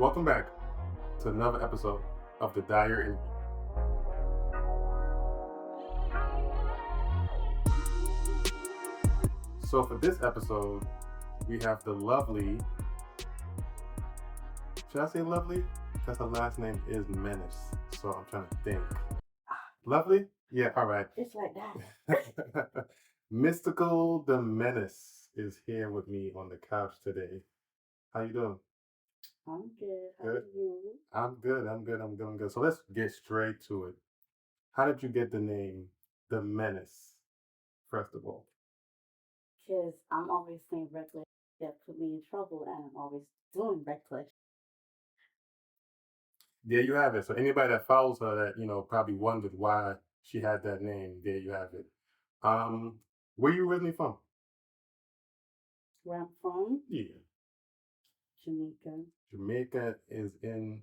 Welcome back to another episode of the Dire Interview. So for this episode, we have the lovely. Should I say lovely? Because her last name is Menace. So I'm trying to think. Lovely? Yeah. All right. Just like that. Mystical The Menace is here with me on the couch today. How you doing? I'm good. How Good. are you? I'm good. I'm good. So let's get straight to it. How did you get the name The Menace, first of all? Because I'm always saying reckless that put me in trouble, and I'm always doing reckless. There you have it. So anybody that follows her that, probably wondered why she had that name, there you have it. Where you originally from? Where I'm from, Yeah. Jamaica. Jamaica is in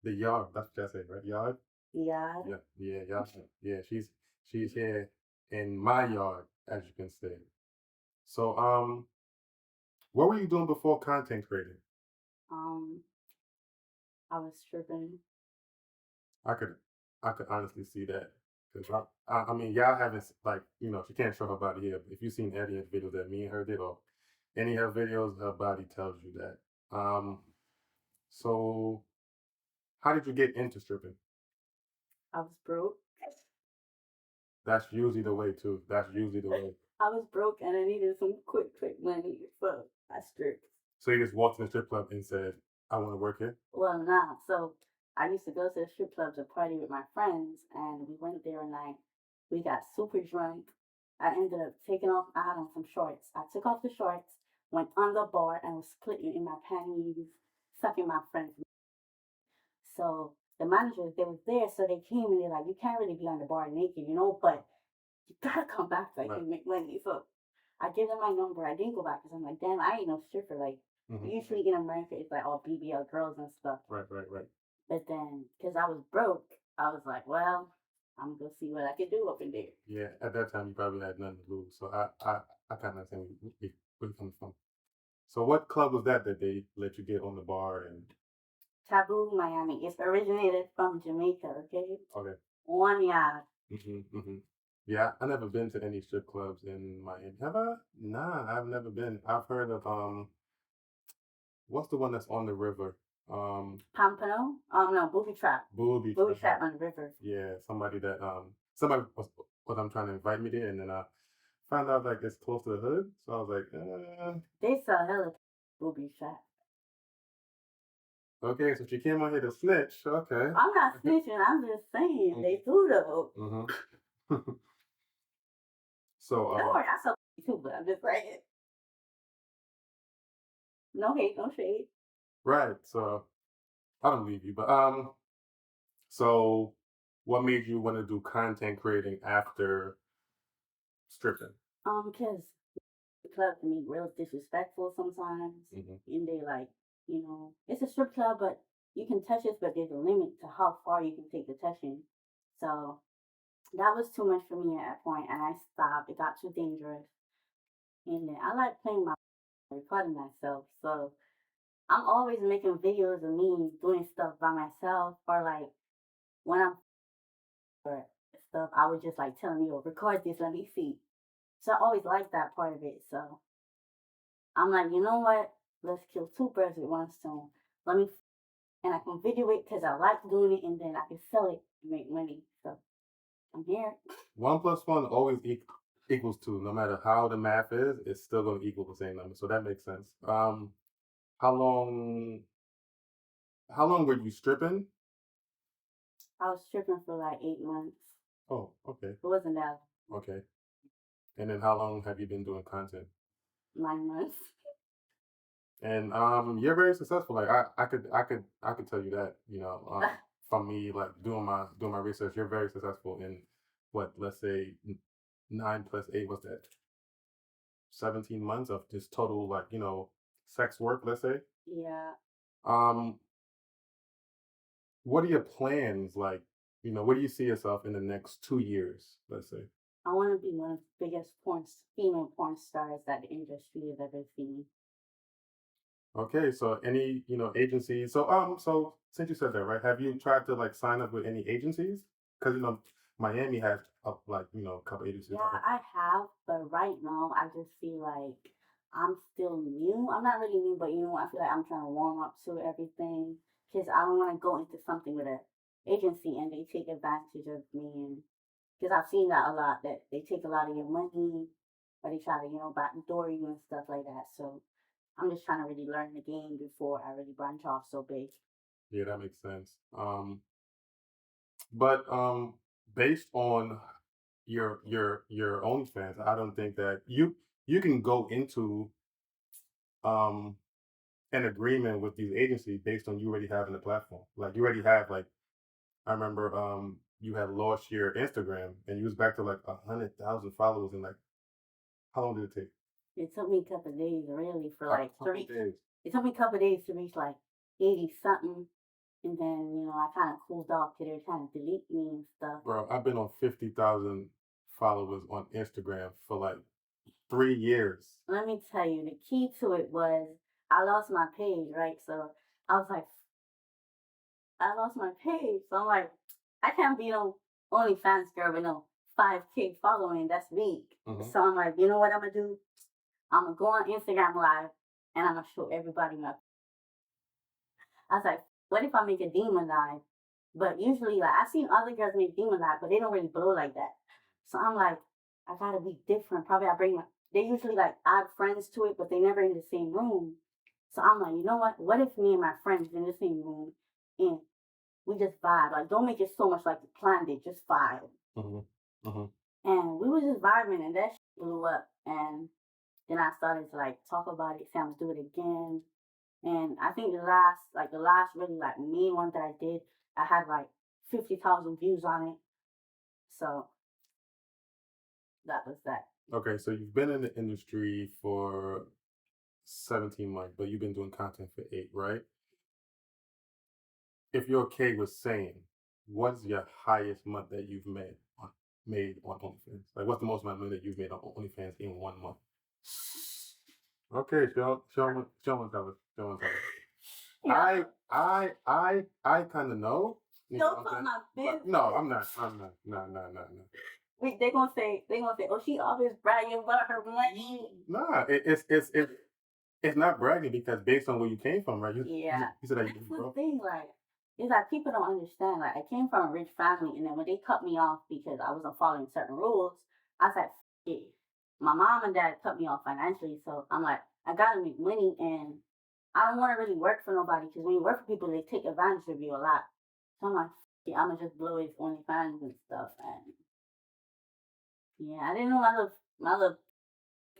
the yard. That's what I say, right? Yard? Yeah. Yeah. Yeah, she's here in my yard, as you can say. So what were you doing before content creating? Um, I was stripping. I could I could honestly see that. Because I mean, y'all haven't, she can't show her body here. But if you've seen any of the videos that me and her did, or any of her videos, her body tells you that. So how did you get into stripping? I was broke. That's usually the way too. That's usually the way. I was broke, and I needed some quick money, so I stripped. So you just walked in the strip club and said, "I want to work here." Well, nah. So I used to go to the strip club to party with my friends, and we went there and we got super drunk. I ended up taking off. I had on some shorts. I took off the shorts, went on the bar, and was splitting in my panties, sucking my friends. So the managers, they was there, so they came and they're like, "You can't really be on the bar naked, but you gotta come back so I Right. can make money." So I gave them my number. I didn't go back because I'm like, damn, I ain't no stripper. Like, usually in America, it's like all BBL girls and stuff. Right. But then, because I was broke, I was like, well, I'm going to see what I can do up in there. Yeah, at that time you probably had nothing to lose. So I kind of understand where you're coming from. So what club was that they let you get on the bar and? Taboo, Miami. It's originated from Jamaica, okay? Okay. One yard. Yeah, I never been to any strip clubs in Miami. Have I? Nah, I've never been. I've heard of what's the one that's on the river? Pompano? No, Booby Trap. Booby Trap on the river. Yeah, somebody was I'm trying to invite me there, and then I found out like it's close to the hood, so I was like, They sell hella Booby Trap. Okay, so she came on here to snitch. Okay. I'm not snitching. I'm just saying they do though. So don't worry, I sell too, but I'm just saying. No hate, no shade. Right. So I don't leave you, but so what made you want to do content creating after stripping? Because the club can be real disrespectful sometimes, and they it's a strip club, but you can touch us, but there's a limit to how far you can take the touching. So that was too much for me at that point, and I stopped. It got too dangerous, and then I like playing my recording myself, so I'm always making videos of me doing stuff by myself, or like when I'm or stuff, I was just like telling you, record this, let me see. So I always liked that part of it. So I'm like, you know what? Let's kill two birds with one stone. Let me, and I can video it because I like doing it, and then I can sell it and make money. So I'm here. 1 + 1 always equals 2. No matter how the math is, it's still going to equal the same number. So that makes sense. How long? How long were you stripping? I was stripping for like 8 months. Oh, okay. It wasn't that. Okay. And then how long have you been doing content? 9 months. And you're very successful. Like I could tell you that, from me like doing my research, you're very successful in what, let's say 9 + 8, what's that? 17 months of just total sex work, let's say. Yeah. What are your plans like? Where do you see yourself in the next 2 years, let's say? I want to be one of the biggest female porn stars that the industry has ever seen. Okay, so any agencies. So since you said that, right? Have you tried to like sign up with any agencies? Because Miami has like a couple agencies. Yeah, I have, but right now I just feel like I'm still new. I'm not really new, but I feel like I'm trying to warm up to everything because I don't want to go into something with an agency and they take advantage of me. And because I've seen that a lot, that they take a lot of your money or they try to, backdoor you and stuff like that. So I'm just trying to really learn the game before I really branch off so big. Yeah, that makes sense. But based on your OnlyFans, I don't think that you can go into um an agreement with these agencies based on you already having a platform. Like you already have like I remember you had lost your Instagram and you was back to like 100,000 followers in like how long did it take? It took me a couple of days really for A like to couple reach. days. It took me a couple of days to reach like 80 something. And then, I kind of cooled off because they were trying to delete me and stuff. Bro, I've been on 50,000 followers on Instagram for like 3 years. Let me tell you, the key to it was I lost my page, right? So I was like, I lost my page. So I'm like, I can't be no OnlyFans girl with no 5K following. That's weak. So I'm like, you know what I'm going to do? I'm going to go on Instagram Live and I'm going to show everybody my. I was like, what if I make a demon live? But usually, like, I've seen other girls make demon live, but they don't really blow like that. So I'm like, I gotta be different. Probably I bring my, they usually like add friends to it, but they never in the same room. So I'm like, you know what? What if me and my friends in the same room and we just vibe? Like, don't make it so much like you planned it, just vibe. And we were just vibing, and that shit blew up. And then I started to like talk about it, say I'm gonna do it again. And I think the last really like main one that I did, I had like 50,000 views on it. So that was that. Okay, so you've been in the industry for 17 months, but you've been doing content for 8, right? If you're okay with saying, what's your highest month that you've made on OnlyFans? Like, what's the most amount of money that you've made on OnlyFans in 1 month? Okay, show one tell us. Show one tell us. Yeah. I kind of know. Don't put my business. No, I'm not. I'm not. No, no, no, no. They gonna say, oh, she always bragging about her money. Nah, it's not bragging because based on where you came from, right? You said that That's the thing, like, it's like people don't understand. Like, I came from a rich family, and then when they cut me off because I wasn't following certain rules, I said, it. My mom and dad cut me off financially, so I'm like, I gotta make money, and I don't want to really work for nobody because when you work for people, they take advantage of you a lot. So I'm like, I'm gonna just blow his OnlyFans and stuff, and yeah, I didn't know my little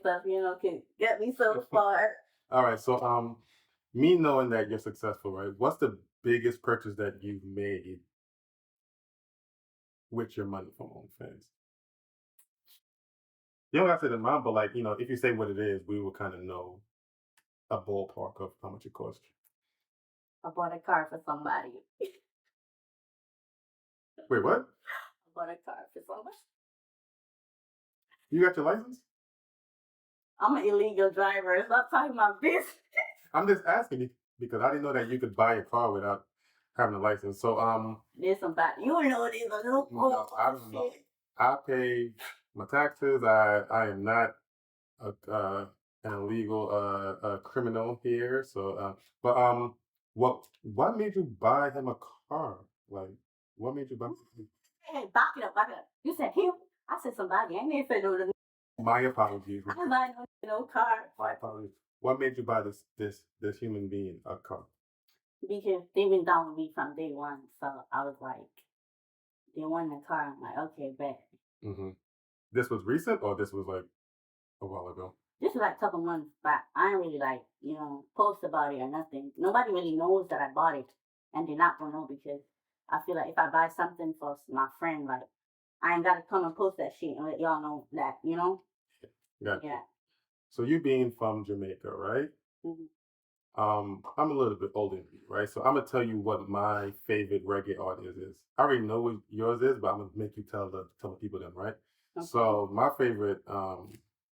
stuff, could get me so far. All right, so me knowing that you're successful, right? What's the biggest purchase that you've made with your money from OnlyFans? You don't have to say the amount, but like if you say what it is, we will kind of know a ballpark of how much it cost you. I bought a car for somebody. Wait, what? I bought a car for somebody. You got your license? I'm an illegal driver. Stop talking about business. I'm just asking because I didn't know that you could buy a car without having a license. So there's somebody you know these are no, I don't know. I pay my taxes. I am not an illegal criminal here. So but what made you buy him a car? Like what made you buy? Hey, back it up, back it up. You said him. I said somebody. I ain't say no. My apologies. I didn't buy no car. My apologies. What made you buy this human being a car? Because they've been down with me from day one. So I was like, they wanted a car. I'm like, okay, bet. This was recent or this was like a while ago? This was like a couple months back. I ain't really like, post about it or nothing. Nobody really knows that I bought it. And they're not gonna know because I feel like if I buy something for my friend, like I ain't gotta come and post that shit and let y'all know that, Gotcha. Yeah. So you being from Jamaica, right? I'm a little bit older than you, right? So I'm gonna tell you what my favorite reggae artist is. I already know what yours is, but I'm gonna make you tell the people then, right? Okay. So my favorite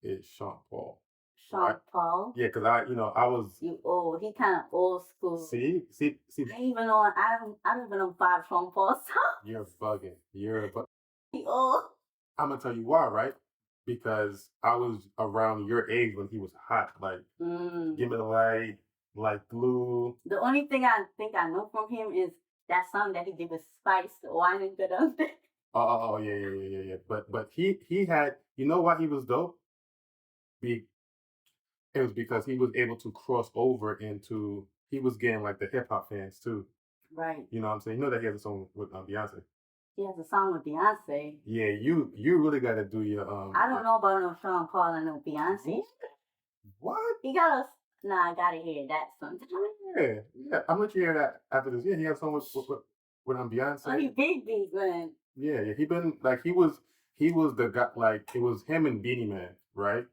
is Sean Paul. Sean Paul. Yeah, because I was. You old. He kind of old school. See. I even know. I don't even know 5 Sean Paul songs. You're bugging. He old. I'm gonna tell you why, right? Because I was around your age when he was hot. Like, Give Me the Light, like Glue. The only thing I think I know from him is that song that he did with Spice, Wine and Good on It. Oh, yeah. But he had, you know why he was dope? Be It was because he was able to cross over into, he was getting like the hip hop fans too. Right. You know what I'm saying? You know that he has a song with Beyonce. He has a song with Beyonce. Yeah, you really got to do your I don't know about no Sean Paul and no Beyonce. What? He got us. Nah, I gotta hear that sometime. Yeah. I'm gonna let you hear that after this. Yeah, he has a song with Beyonce. Oh, he big, man. Yeah. He been like he was the guy, like it was him and Beanie Man, right?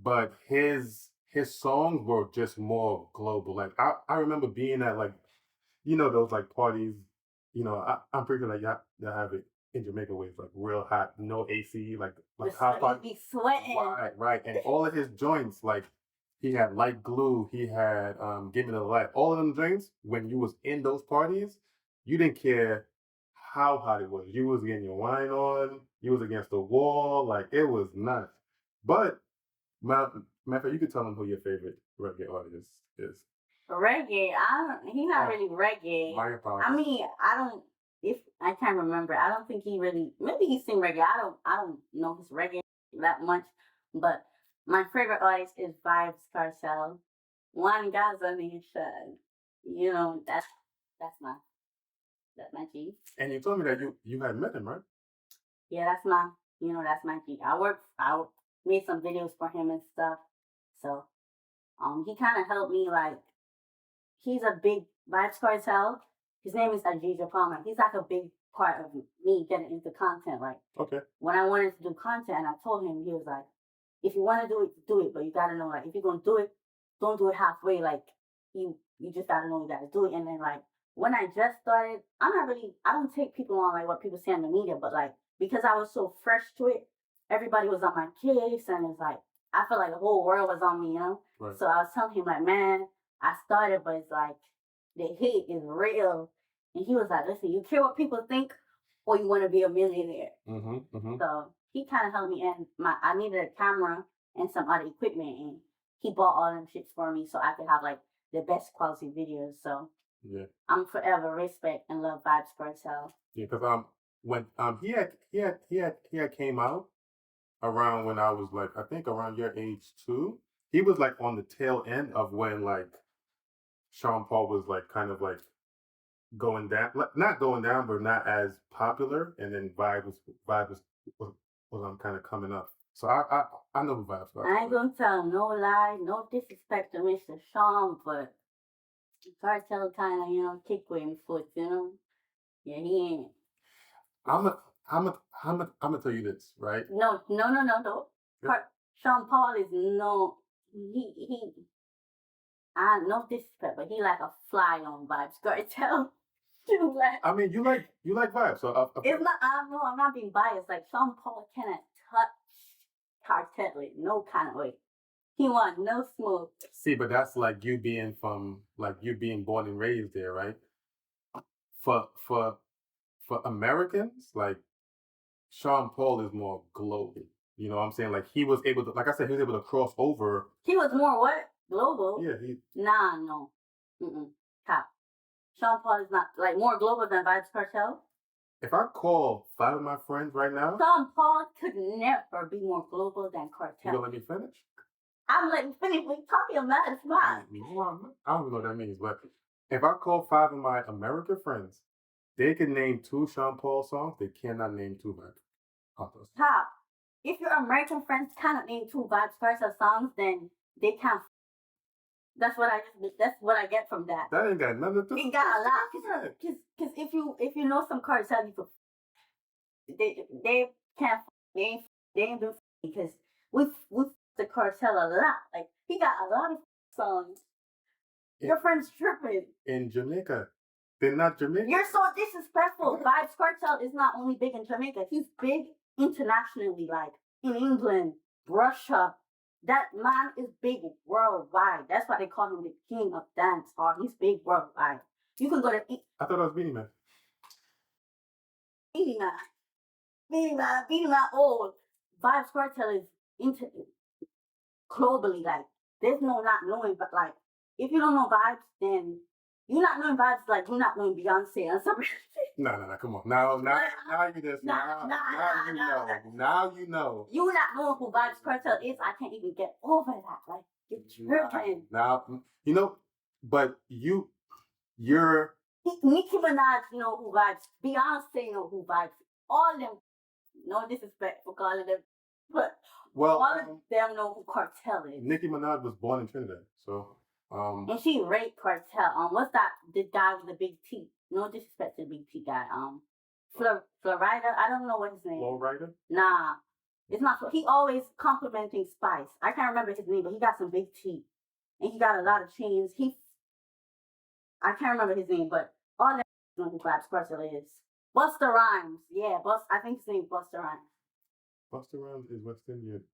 But his songs were just more global. Like I remember being at like, those like parties, I'm pretty sure like y'all have it in Jamaica where it's like real hot, no AC, like hot pot. Be sweating. Right. And all of his joints, like he had Light Glue, he had Give Me the Light. All of them joints, when you was in those parties, you didn't care how hot it was. You was getting your wine on, you was against the wall, like it was nuts. But matter of fact, you could tell them who your favorite reggae artist is. Reggae, he's not really reggae. My apologies. I mean, if I can't remember, I don't think he really, maybe he sing reggae. I don't know his reggae that much, but my favorite artist is Vibes Cartel. One Gaza Nation. That's my G. And you told me that you had met him, right? Yeah, that's my G. I made some videos for him and stuff. So, he kind of helped me, like, he's a big Vibes Cartel. His name is Ajija Palmer. He's like a big part of me getting into content. Like, okay, when I wanted to do content, and I told him, he was like, if you want to do it, but you gotta know, like, if you're gonna do it, don't do it halfway. Like, you just gotta know you gotta do it. And then, like, when I just started, I don't take people on like what people say on the media, but like, because I was so fresh to it, everybody was on my case, and it's like I felt like the whole world was on me, Right. So I was telling him like, man, I started, but it's like the hate is real, and he was like, listen, you care what people think, or you want to be a millionaire. So he kind of helped me, and I needed a camera and some other equipment, and he bought all them shits for me, so I could have like the best quality videos. So yeah, I'm forever respect and love Vibes Cartel. Yeah, because when he had came out around when I was like, I think around your age too. He was like on the tail end of when like Sean Paul was like kind of like going down, like, not going down, but not as popular. And then Vibe was kind of coming up. So I know who Vibes was. I ain't gonna tell no lie, no disrespect to Mr. Sean, but Cartel kind of kick with him foot, Yeah, he ain't. I'm gonna tell you this, right? No. Yeah. Sean Paul is no, he. I no disrespect, but he like a fly on Vibes Cartel. I mean, you like Vibes, so it's not. I'm not being biased. Like Sean Paul cannot touch Cartel in no kind of way. He want no smoke. See, but that's like you being born and raised there, right? For Americans, like Sean Paul is more global. You know what I'm saying? Like he was able to, like I said, he was able to cross over. He was more what? Global? Yeah, Nah, no. Top. Sean Paul is not like more global than Vibes Cartel. If I call 5 of my friends right now, Sean Paul could never be more global than Cartel. You gonna let me finish? I'm letting you finish. We talking about it. I don't even know what that means, but if I call 5 of my American friends, they can name 2 Sean Paul songs. They cannot name 2 Vibes. Top. If your American friends cannot name 2 Vibes Cartel songs, then they can't. That's what I get from that. That ain't got nothing to do. It got a lot. Because if you know some Cartel, they can't. They ain't do because we the Cartel a lot. Like he got a lot of songs. Your friend's tripping. In Jamaica. They're not Jamaican. You're so disrespectful. Vibes Cartel is not only big in Jamaica, he's big internationally, like in England, Russia, That man is big worldwide. That's why they call him the king of dance hall. He's big worldwide. You can go to I thought it was Beanie Man. Beanie Man. Beanie Man. Oh, Vibes Cartel is into globally. Like, there's no not knowing, but like, if you don't know Vibes, then you're not knowing Vibes like you're not knowing Beyonce and something. No, come on. Now you just now you know. Now you know. You not knowing who Vibes Cartel is, I can't even get over that. Like, you're tripping. Now you know, but you're Nicki Minaj know who Vibes. Beyonce know who Vibes. All them. No disrespect for calling them, but all of them know who Cartel is. Nicki Minaj was born in Trinidad, so and she raped Cartel. What's that? The guy with the big teeth. No disrespect to the big teeth guy. Florida. I don't know what his name. Florida? Nah, it's not. He always complimenting Spice. I can't remember his name, but he got some big teeth, and he got a lot of chains. I can't remember his name, but all that know who Vibes Cartel is. Busta Rhymes. Yeah, I think his name is Busta Rhymes. Busta Rhymes is West Indian.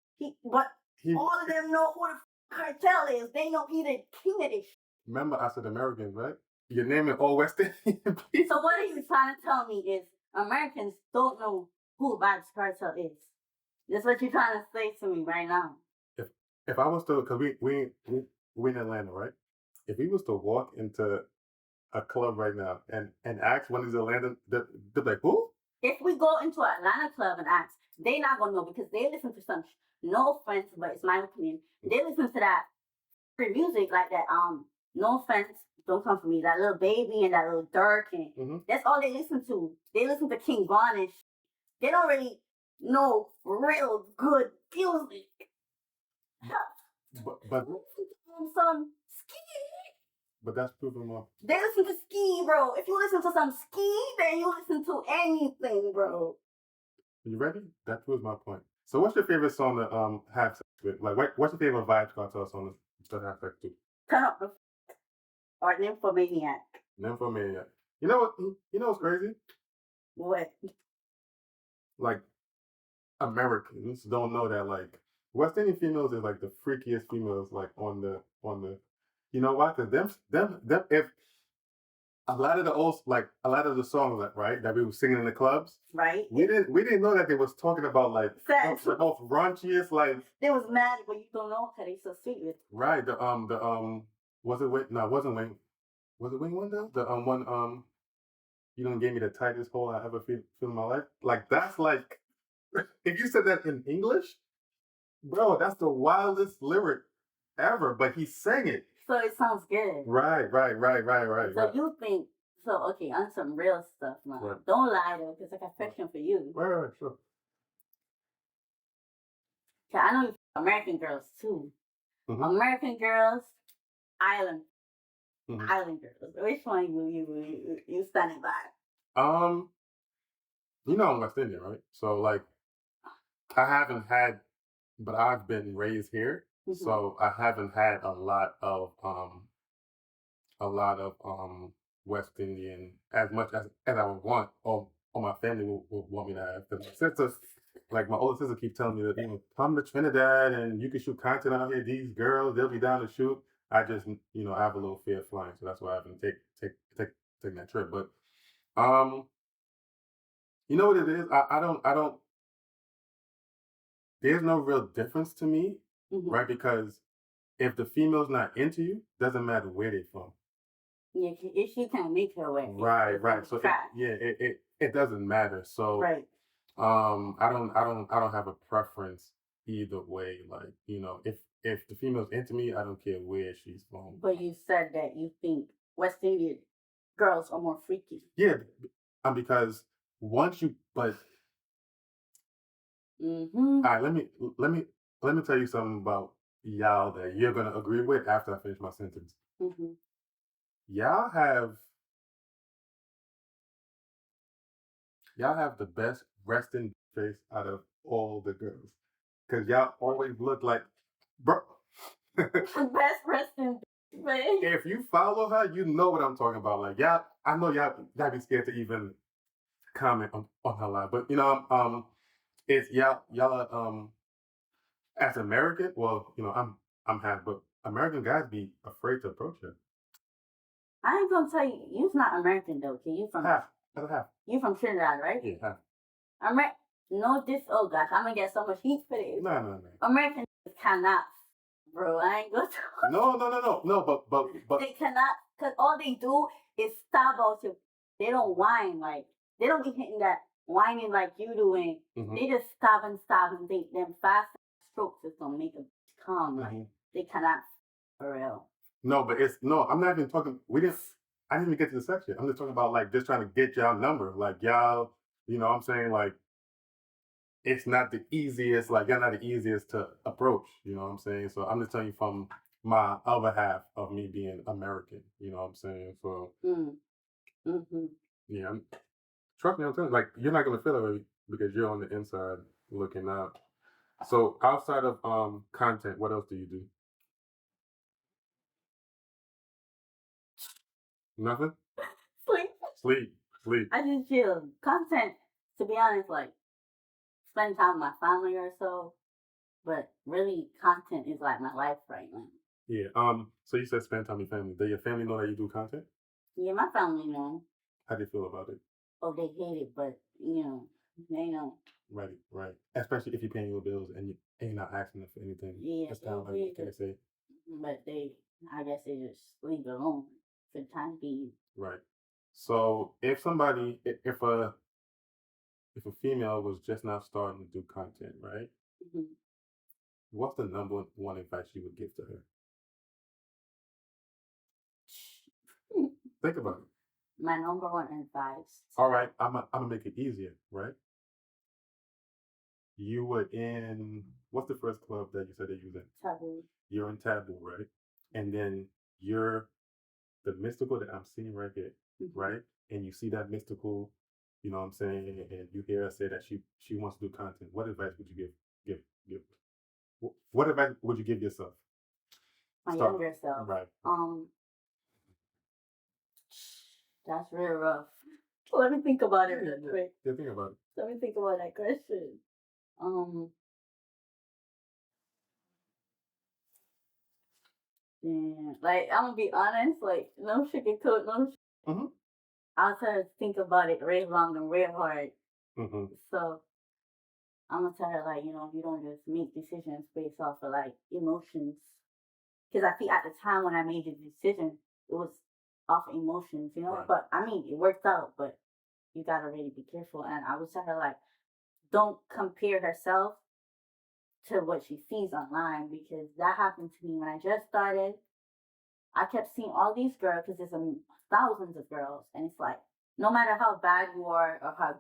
All of them know who the Cartel is. They know he the king of this. Remember, I said Americans, right? You're naming all West Indian people. So what are you trying to tell me is Americans don't know who Vibes Cartel is? That's what you're trying to say to me right now. If I was to, because we in Atlanta, right? If we was to walk into a club right now and ask one of these Atlanta, they're like, who? If we go into an Atlanta club and ask, they not gonna know because they listen to some. No offense, but it's my opinion. They listen to that free music like that. No offense, don't come for me. That Little Baby and that Little Dirk and that's all they listen to. They listen to King Von. They don't really know real good music. But some ski. But that's proving more. They listen to ski, bro. If you listen to some ski, then you listen to anything, bro. You ready? That proves my point. So, what's your favorite song to have sex with? Like, what's your favorite Vibes Cartel song to have sex to? Turn up the or Nymphomaniac. Nymphomaniac. You know what? You know what's crazy? What? Like, Americans don't know that like West Indian females is like the freakiest females like on the. You know why? Because them if a lot of the songs that right that we were singing in the clubs, right? We didn't know that they was talking about like the most raunchiest like. They was mad, but you don't know because they so sweet with. Right. Was it Wayne? No, it wasn't Wayne. Was it Wayne Wonder? The one you don't gave me the tightest hole I ever feel in my life. Like that's like if you said that in English, bro, that's the wildest lyric ever. But he sang it. So it sounds good. Right. So you think okay, on some real stuff now. Right. Don't lie though, because I got a question for you. Right, sure. I know American Girls too. American Girls, Island. Island Girls. Which one you standing by? You know I'm West Indian, right? So like I haven't had but I've been raised here. So I haven't had a lot of West Indian as much as I would want or my family would want me to have. Because my sisters, like my older sister, keep telling me that come to Trinidad and you can shoot content out here. These girls, they'll be down to shoot. I just I have a little fear of flying, so that's why I haven't taken that trip. But you know what it is? I don't. There's no real difference to me, right? Because if the female's not into you, doesn't matter where they're from. Yeah, if she can't make her way. Right. So it doesn't matter. So right. I don't have a preference either way. Like if the female's into me, I don't care where she's from. But you said that you think West Indian girls are more freaky. Yeah, because once you but. All right, let me tell you something about y'all that you're gonna agree with after I finish my sentence. Y'all have the best resting face out of all the girls, cause y'all always look like, bro. The best resting face. If you follow her, you know what I'm talking about. Like y'all, I know y'all be scared to even comment on her live, but it's y'all As American, well, I'm half, but American guys be afraid to approach her. I ain't gonna tell you, you's not American though, okay? You from Half, half. You from Trinidad, right? Yeah, half. Amer no this oh gosh, I'm gonna get so much heat for this. No. Americans cannot, bro. I ain't gonna No, but they cannot, cause all they do is stab out you. They don't whine like they don't be hitting that whining like you doing. They just stab and they them fast strokes is gonna make them calm. Like they cannot for real. No, but I'm not even talking. I didn't even get to the section. I'm just talking about like just trying to get y'all number. Like y'all, what I'm saying, like it's not the easiest. Like you're not the easiest to approach. You know what I'm saying? So I'm just telling you from my other half of me being American. You know what I'm saying? So yeah, trust me, I'm telling you, like you're not gonna feel it because you're on the inside looking out. So outside of content, what else do you do? Nothing. Sleep. I just chill. Content, to be honest, like spend time with my family or so. But really, content is like my life right now. Yeah. So you said spend time with family. Do your family know that you do content? Yeah, my family know. How do you feel about it? Oh, they hate it, but they know. Right. Especially if you're paying your bills and you're not asking them for anything. Yeah, that's kind of like what they say. But I guess they just leave it alone for the time being. Right. So if somebody, if a female was just now starting to do content, right? What's the number one advice you would give to her? Think about it. My number one advice. All right, I'm gonna make it easier, right? You were in what's the first club that you said that you was in? Taboo. You're in Taboo, right? And then you're the mystical that I'm seeing right here, right? And you see that mystical, you know what I'm saying, and you hear her say that she wants to do content. What advice would you give? What advice would you give yourself? My younger self. Right. That's real rough. Let me think about it real quick. Yeah, think about it. Let me think about that question. Yeah, like I'm gonna be honest, like no sugarcoat, no. I'll try to think about it real long and real hard. So I'm gonna tell her like you don't just make decisions based off of like emotions, because I think at the time when I made the decision, it was off emotions, Right. But I mean, it worked out, but you gotta really be careful. And I would tell her like, don't compare herself to what she sees online, because that happened to me when I just started. I kept seeing all these girls because there's thousands of girls, and it's like no matter how bad you are or how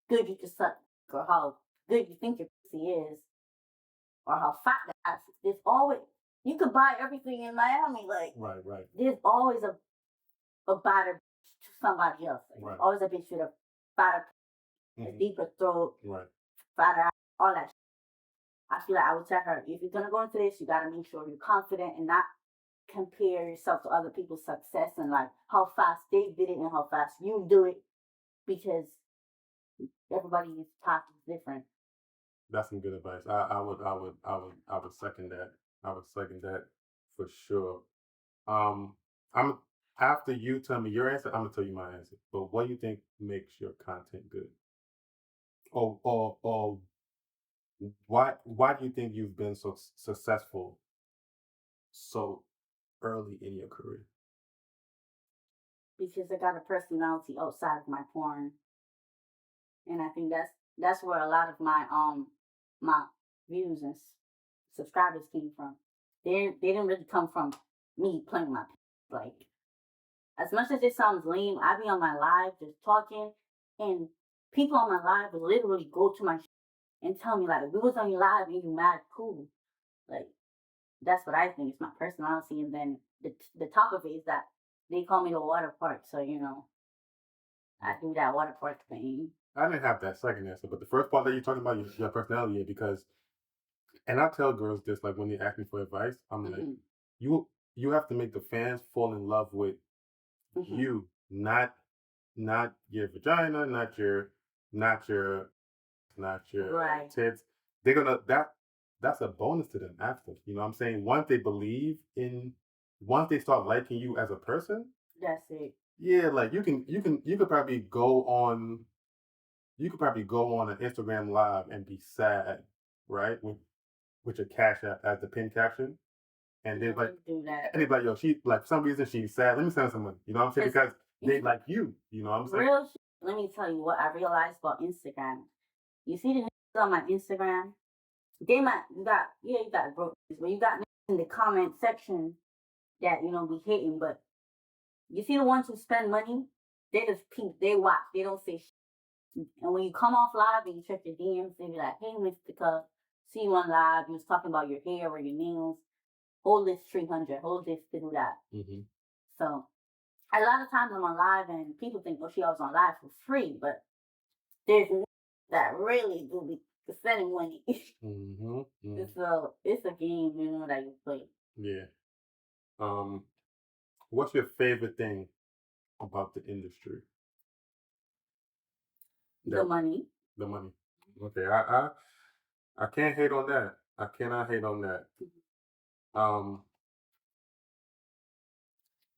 good you can suck or how good you think your pussy is or how fat the ass is, there's always you could buy everything in Miami. Like right. There's always a badder bitch to somebody else. Like, right. Always a bitch with a fatter, a deeper throat, right. fatter ass, all that. I feel like I would tell her, if you're gonna go into this, you gotta make sure you're confident and not compare yourself to other people's success and like how fast they did it and how fast you do it, because everybody's path is different. That's some good advice. I would second that. I would second that for sure. I'm after you tell me your answer, I'm gonna tell you my answer. But what do you think makes your content good? Or why do you think you've been so successful so early in your career? Because I got a personality outside of my porn, and I think that's where a lot of my views and subscribers came from. They didn't really come from me playing my like. As much as it sounds lame, I be on my live just talking, and people on my live will literally go to my and tell me like, "We was on your live and you mad cool." Like that's what I think. It's my personality, and then the top of it is that they call me the water park. So I do that water park thing. I didn't have that second answer, but the first part that you're talking about your personality, because, and I tell girls this, like when they ask me for advice, I'm like, you have to make the fans fall in love with you, not your vagina, not your right. tits. They're gonna that's a bonus to them after. You know what I'm saying? Once they believe in, once they start liking you as a person, that's it. yeah, like you could probably go on, you could probably go on an Instagram live and be sad, right? With your cash app as the pin caption. And they're like, do that. and they're like, yo, she like for some reason she's sad. Let me send her some money. You know what I'm saying? Because they like you. You know what I'm saying? Real shit. Let me tell you what I realized about Instagram. You see the niggas on my Instagram, they might you got broke, but you got niggas in the comment section that be hating. But you see the ones who spend money, they just peep, they watch, they don't say shit. And when you come off live and you check your DMs, they be like, "Hey, Mystikal, see you on live. You was talking about your hair or your nails. Hold this 300, hold this to do that." Mm-hmm. So a lot of times I'm on live and people think, "Oh, she always on live for free," but there's that really do be spending money. Mm-hmm. Mm-hmm. So it's a game, that you play. Yeah. What's your favorite thing about the industry? The money. The money. Okay. I can't hate on that. I cannot hate on that. Um,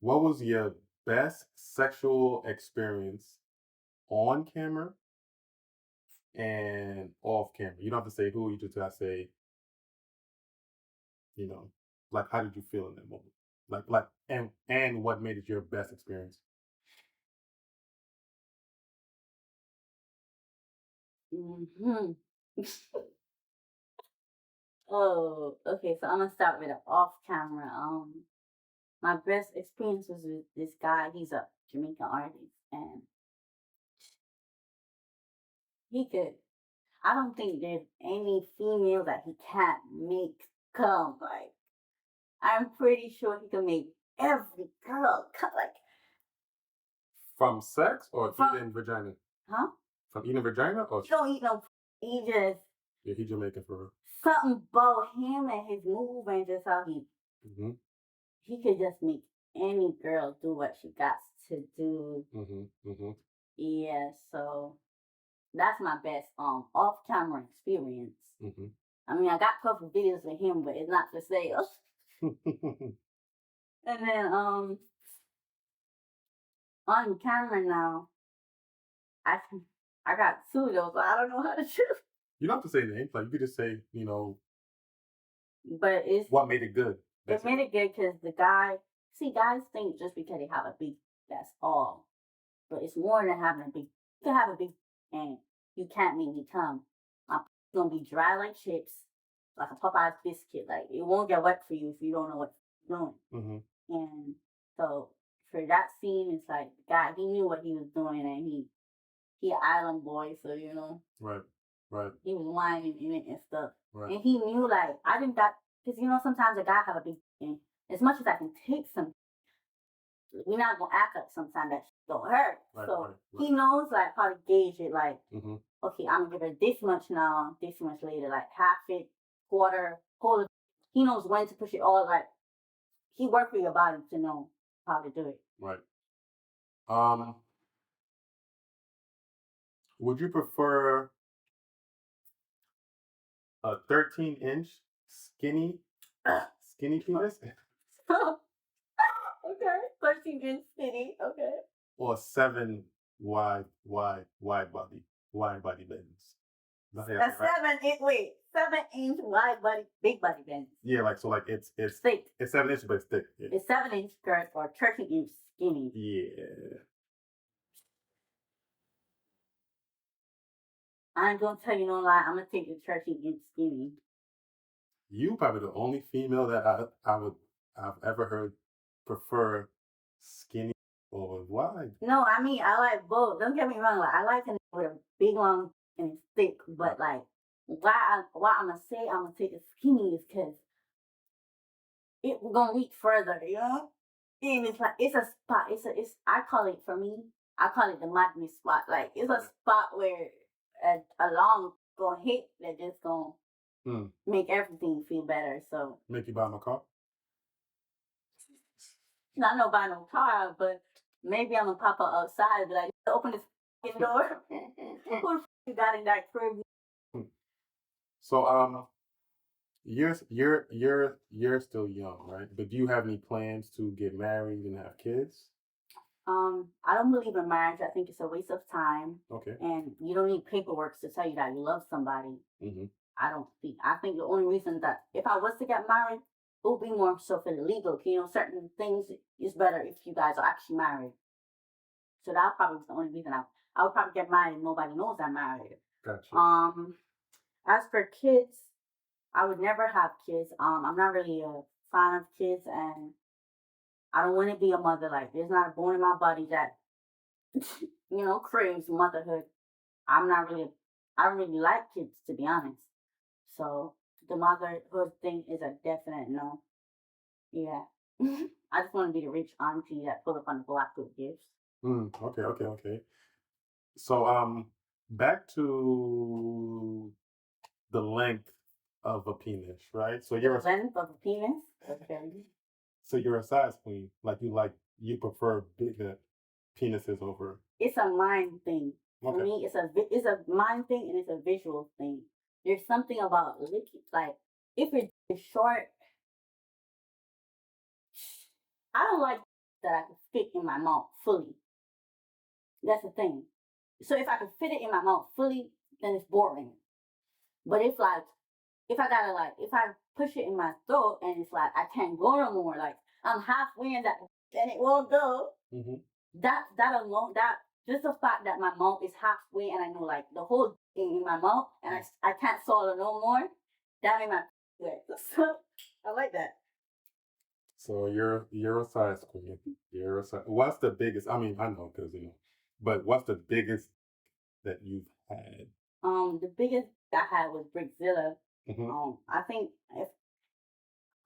what was your best sexual experience on camera and off camera? You don't have to say who. You just gotta say, like how did you feel in that moment? Like, and what made it your best experience? Hmm. Oh, okay. So I'm gonna start with an off camera. My best experience was with this guy. He's a Jamaican artist, and he could. I don't think there's any female that he can't make come. Like, I'm pretty sure he can make every girl come. Like, From sex or eating vagina? Huh? From eating vagina or? He don't eat no. He just. Yeah, he Jamaican for real. Something about him and his move and just how he. Mm-hmm. He could just make any girl do what she got to do. Mm-hmm. Mm-hmm. Yeah, so that's my best off camera experience. Mm-hmm. I mean, I got a couple videos with him, but it's not for sale. And then on camera now, I I got two of those, but I don't know how to choose. You don't have to say names. Like you could just say, But it's what made it good. It made it good because the guy. See, guys think just because they have a big, that's all. But it's more than having a big. You can have a big, and you can't make me come. My gonna be dry like chips, like a Popeye's biscuit. Like it won't get wet for you if you don't know what you're doing. Mm-hmm. And so for that scene, it's like God, he knew what he was doing, and he an island boy, so Right, right. He was whining in it and stuff, right. And he knew like I didn't got because sometimes a guy have a big thing. As much as I can take some, we're not gonna act like sometimes that shit don't hurt. Right, so right. He knows like how to gauge it. Like, mm-hmm. Okay, I'm gonna give her this much now, this much later, like half it, quarter, whole. He knows when to push it all. Like he worked with your body to know how to do it. Right. Would you prefer a 13-inch skinny penis? Okay, 13-inch skinny. Okay. Or 7 wide body bends. A 7-inch wide body, big body bends. Yeah, like so, like it's thick. It's 7 inches, but it's thick. Yeah. It's 7-inch girth or 13-inch skinny. Yeah. I ain't gonna tell you no lie. I'm gonna take the 13-inch skinny. You probably the only female that I've ever heard prefer skinny or wide. No, I mean I like both. Don't get me wrong. Like I like it with a big long and thick, but like why I'm gonna say I'm gonna take the skinny is because it gonna reach further, And it's like it's a spot. It's I call it for me. I call it the madness spot. Like it's a spot where a long gonna hit that just gonna make everything feel better. So make you buy my car. Not no buy no car, but maybe I'm gonna pop up outside and be like, open this door. Who the you got in that crib? So you're still young, right? But do you have any plans to get married and have kids? I don't believe in marriage. I think it's a waste of time, Okay. and you don't need paperwork to tell you that you love somebody. Hmm. I don't think. I think the only reason that if I was to get married, it would be more so for the legal. You know, certain things is better if you guys are actually married. So that probably was the only reason I would probably get married and nobody knows I'm married. Gotcha. As for kids, I would never have kids. I'm not really a fan of kids, and I don't want to be a mother. Like, there's not a bone in my body that craves motherhood. I'm not really. I don't really like kids, to be honest. So the motherhood thing is a definite no. Yeah. I just want to be the rich auntie that pull up on the block with gifts. Okay. So back to the length of a penis, right? So you're The length of a penis. Okay. so you're a size queen. You prefer bigger penises over. It's a mind thing. For Okay. me, it's a mind thing and it's a visual thing. There's something about looking like if it's short, I don't like that I can fit in my mouth fully. That's the thing. So if I can fit it in my mouth fully, then it's boring. But if I push it in my throat and it's like I can't go no more, like I'm halfway in that and it won't go. Hmm. That alone, that just the fact that my mouth is halfway and I know like the whole thing in my mouth and I can't swallow no more, that made my good. So I like that. So you're a size queen. You're a size. What's the biggest? I mean, I know because but what's the biggest that you've had? The biggest I had was Brickzilla. Hmm. I think if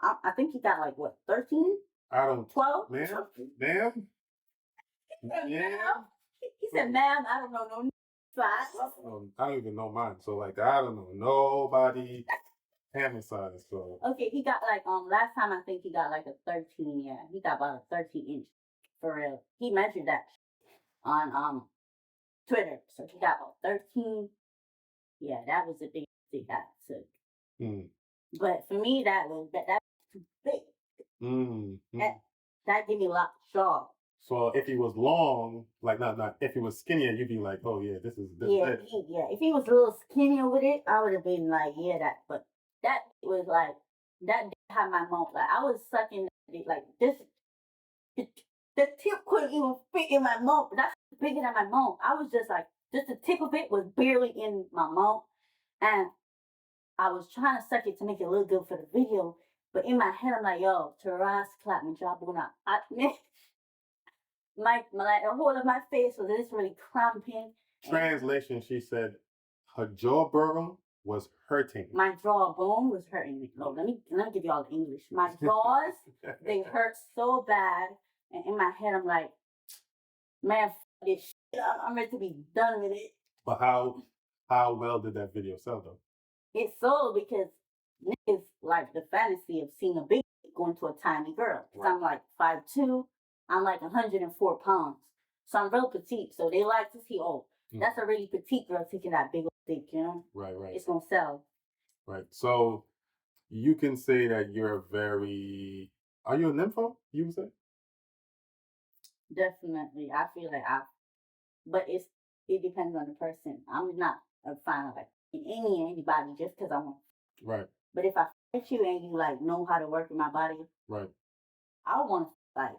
I think he got like what 13, I don't. 12. Ma'am. Yeah. He said, "Ma'am, I don't know no size." I don't even know mine. So I don't know nobody hammer size. So Okay, he got like last time I think he got like a 13. Yeah, he got about a 13-inch for real. He measured that on Twitter, so he got about 13. Yeah, that was the biggest he got. So, but for me, that was that was too big. That gave me a lot of shock. So if he was long, like not if he was skinnier, you'd be like, oh yeah, this is Yeah, if he was a little skinnier with it, I would have been like, yeah, that. But that was like that had my mouth like I was sucking it like this. The, the tip couldn't even fit in my mouth. That's bigger than my mouth. I was just like, just the tip of it was barely in my mouth, and I was trying to suck it to make it look good for the video. But in my head, I'm like, yo, Taras clap my jawbone. My the whole of my face was literally cramping. Translation: she said her jawbone was hurting. My jawbone was hurting me. No, let me give you all the English. My jaws they hurt so bad, and in my head I'm like, man, this shit, I'm ready to be done with it. But how well did that video sell though? It sold because niggas like the fantasy of seeing a big going to a tiny girl. Right. I'm like 5'2", I'm like 104 pounds. So I'm real petite. So they like to see, that's a really petite girl taking that big old dick, you know? Right. It's gonna sell. Right. So you can say that are you a nympho, you would say? Definitely. I feel like but it depends on the person. I'm not a fan of like anybody just because I want. Right. But if I fight you and you like know how to work with my body, right, I want like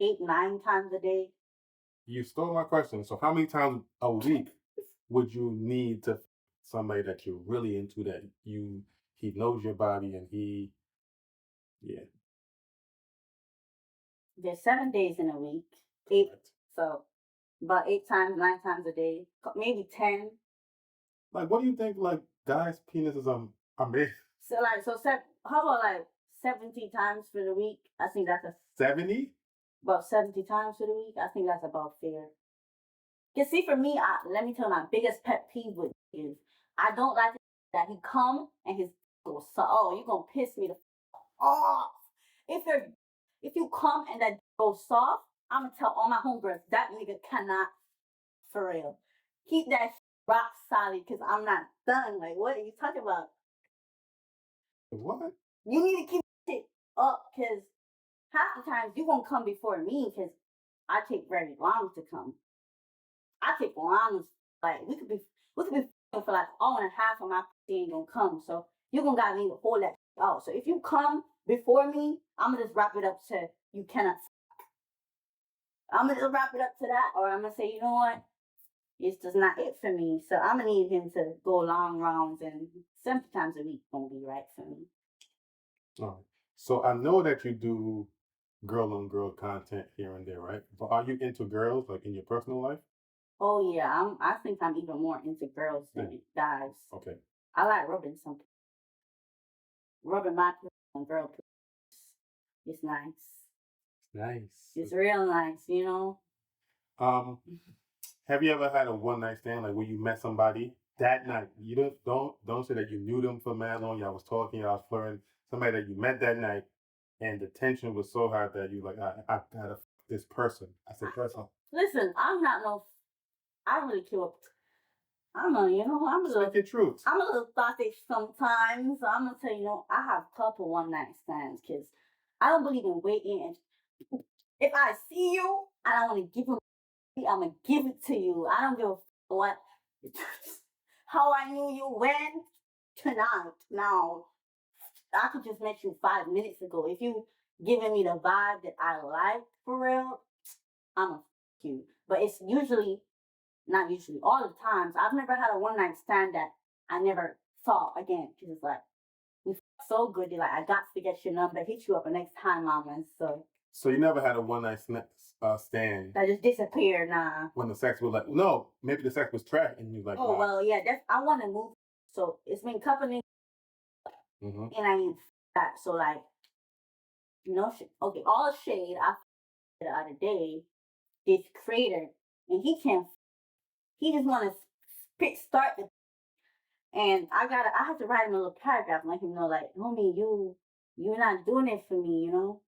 8-9 times a day. You stole my question. So how many times a week would you need to somebody that you're really into that he knows your body and yeah. There's 7 days in a week. 8 right. So about 8 times, 9 times a day, maybe 10. Like what do you think like guys' penises are made? How about like 70 times for the week? I think that's a 70? About 70 times for the week. I think that's about fair. Cause see, for me, let me tell you my biggest pet peeve with is I don't like that he come and his goes so. Oh, you gonna piss me the off. If you come and that goes soft, I'm gonna tell all my homegirls that nigga cannot for real. Keep that rock solid, cause I'm not done. Like, what are you talking about? What? You need to keep it up because half the times you gonna come before me because I take very long to come. I take long, like we could be for like hour and a half and my ain't gonna come. So you gonna gotta need to hold that out. So if you come before me, I'm gonna just wrap it up to you cannot. I'm gonna just wrap it up to that, or I'm gonna say, you know what, it's just not it for me. So I'm gonna need him to go long rounds and sometimes a week gonna be right for me. All right. So I know that you do girl on girl content here and there, right? But are you into girls like in your personal life? Oh yeah, I think I'm even more into girls than guys. Okay. I like rubbing my pussy on girl pussy. It's nice. Nice. It's real nice, you know. Um, have you ever had a one night stand like where you met somebody that night? You don't say that you knew them for mad long. Y'all was talking, y'all was flirting. Somebody that you met that night, and the tension was so high that you like, I gotta this person. I said person. Listen, I'm not no. I really kill. I'm a, you know, I'm a little. Speak your truth. I'm a little thoughtish sometimes. So I'm gonna tell you, you know, I have a couple one night stands because I don't believe in waiting. And if I see you and I want to give you, I'm gonna give it to you. I don't give a what, how I knew you when tonight. Now I could just met you 5 minutes ago. If you giving me the vibe that I like for real, I'm a you. But it's usually not usually all the times. I've never had a one night stand that I never saw again. Because it's like we so good. They're like, I got to get your number, hit you up the next time, mama. So you never had a one night stand that just disappeared. Nah. when the sex was like no, maybe the sex was trash and you like. Oh nah. well, yeah. That's I want to move. So it's been company, and I ain't that. So like, no shit. Okay, all shade. I the other day this creator, and he can't. He just want to start the. And I have to write him a little paragraph, let him know, like, homie, you're not doing it for me, you know.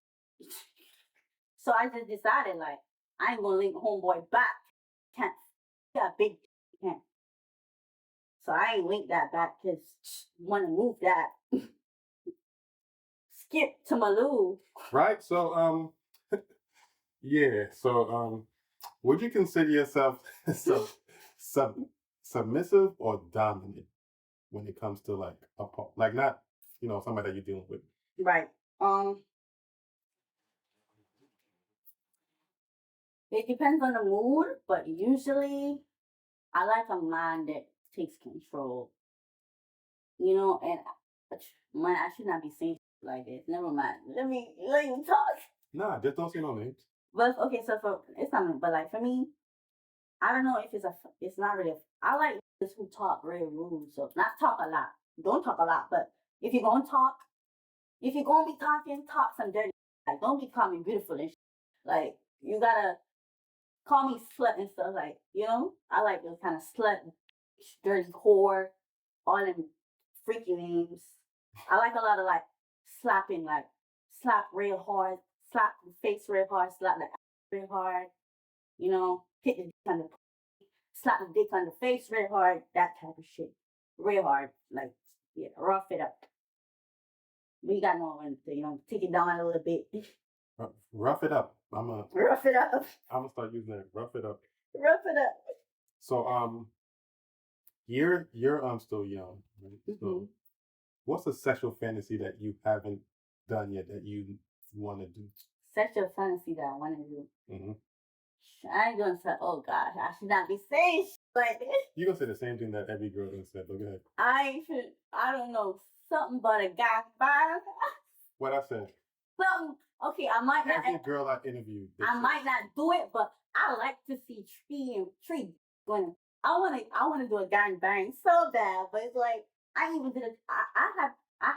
So I just decided, like, I ain't gonna link homeboy back. Can't, he got big, can't. So I ain't link that back because want to move that. Skip to Malou. Right. So yeah. So would you consider yourself sub, submissive or dominant when it comes to like like not somebody that you're dealing with? Right. It depends on the mood, but usually I like a man that takes control. You know, and man, I should not be saying like this. Never mind. Let me talk. Nah, just don't say no names. But okay, so for it's not, but like for me, I don't know if it's not really. I like this who talk real rude. So not talk a lot. Don't talk a lot, but if you're gonna talk, if you're gonna be talking, talk some dirty. Like don't be calling me beautiful and shit. Like you gotta call me slut and stuff. Like you know, I like those kind of slut, dirty whore, all them freaky names. I like a lot of like slapping, like slap real hard, slap the face real hard, slap the ass real hard. You know, hit the dick on the slap the dick on the face real hard, that type of shit. Real hard. Like, yeah, rough it up. We got no one to, take it down a little bit. Rough it up. Rough it up. I'm gonna start using that. Rough it up. Rough it up. So you're still young, right? So what's a sexual fantasy that you haven't done yet that you want to do? Sexual fantasy that I want to do. I ain't gonna say, oh gosh, I should not be saying shit like this. You gonna say the same thing that every girl done said, but go ahead. I don't know, something but a guy vibe. What I said. Something, okay, I might not. Every girl I interviewed. I might not do it, but I like to see tree going. I wanna do a gang bang so bad, but it's like, I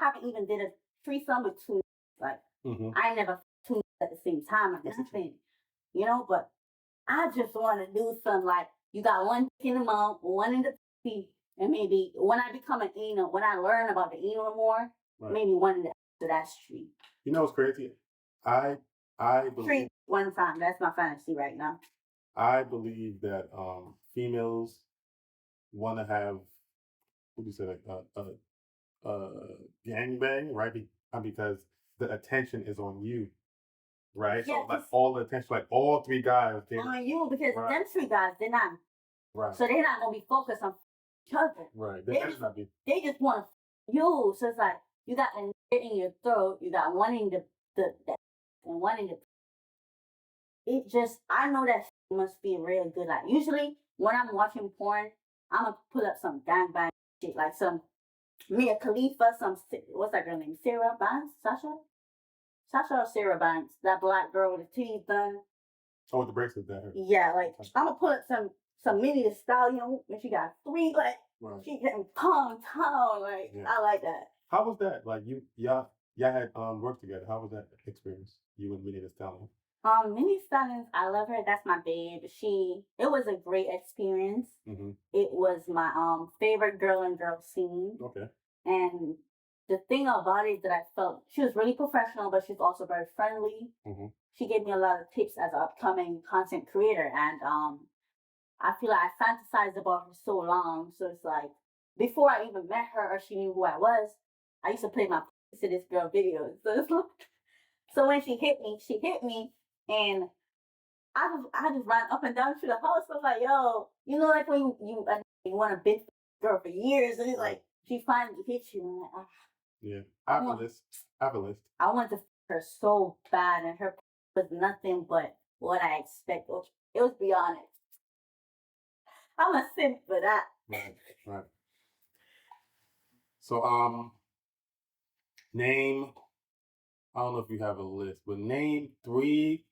haven't even did a threesome with two, like, I never two at the same time or nothing, but I just want to do something like you got one in the mouth, one in the feet, and maybe when I become an anal, when I learn about the anal more, maybe one in the that street. You know what's crazy? I believe street one time. That's my fantasy right now. I believe that females want to have what do you say like gangbang, right? Because the attention is on you, right? Yeah, so like all the attention, like all three guys, on you because right. them three guys, they're not. Right. So they're not gonna be focused on each other. Right. They just want you. So it's like you got a nigga in your throat. You got one in the and one in the. It just I know that must be real good. Like usually when I'm watching porn, I'm gonna pull up some gangbang shit like some Mia Khalifa, some what's that girl name? Sarah Banks, Sasha or Sarah Banks, that black girl with the teeth done. Oh, with the bracelet there. Yeah, like I'm gonna put some Minnie the Stallion when she got three, like right. She getting tongue, like yeah. I like that. How was that? Like y'all had worked together. How was that experience? You and Minnie the Stallion. Minnie Stallions, I love her. That's my babe. It was a great experience. Mm-hmm. It was my favorite girl and girl scene. Okay. And the thing about it that I felt, she was really professional, but she's also very friendly. Mm-hmm. She gave me a lot of tips as an upcoming content creator, and I feel like I fantasized about her so long. So it's like before I even met her or she knew who I was, I used to play my to this girl videos. So it's like, so when she hit me, and I just ran up and down through the house. I'm like, yo, you know, like when you want a big girl for years, and it's like she finally hits you. And I'm like, ah. Yeah, I have a list. I wanted to f her so bad, and her was nothing but what I expected. It was beyond it. I'm a simp for that. Right. So, name. I don't know if you have a list, but name 3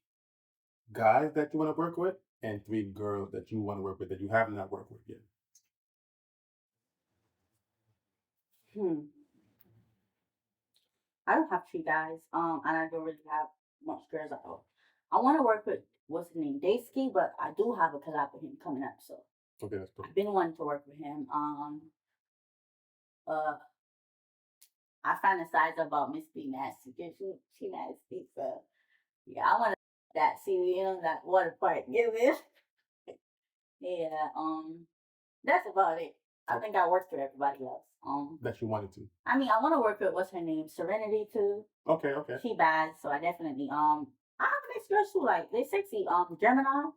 guys that you want to work with and 3 girls that you want to work with that you have not worked with yet. I don't have 3 guys, and I don't really have much girls at all. I want to work with what's his name, Daysky, but I do have a collab with him coming up. So okay, that's cool. I've been wanting to work with him. I fantasize about Miss B Nasty because she nasty. So yeah, I want that see, that water park. Give it. Yeah. That's about it. I think I worked for everybody else. That you wanted to. I mean, I want to work with what's her name, Serenity too. Okay. She bad, so I definitely I have an girls too, like they sexy. Gemini.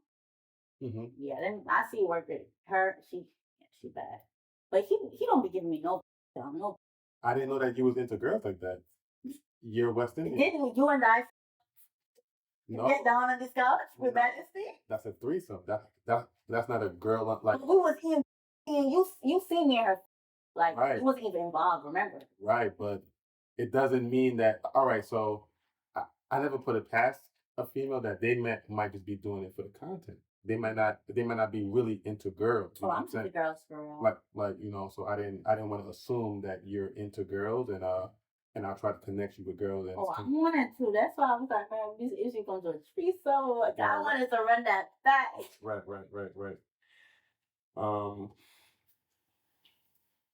Mm-hmm. Yeah, then I see work with her. She bad, but he don't be giving me no. I didn't know that you was into girls like that. You're West Indian. Didn't you and I get down on this couch with Majesty? That's a threesome. That's not a girl like. We was in you see me and her like right. He wasn't even involved. Remember? Right, but it doesn't mean that. All right, so I never put it past a female that they might just be doing it for the content. They might not be really into girls. You know I'm into girls for real. Like so I didn't want to assume that you're into girls and I'll try to connect you with girls. And I wanted to. That's why I was like, man, this issue comes to a threesome. Like I wanted to run that back. Right.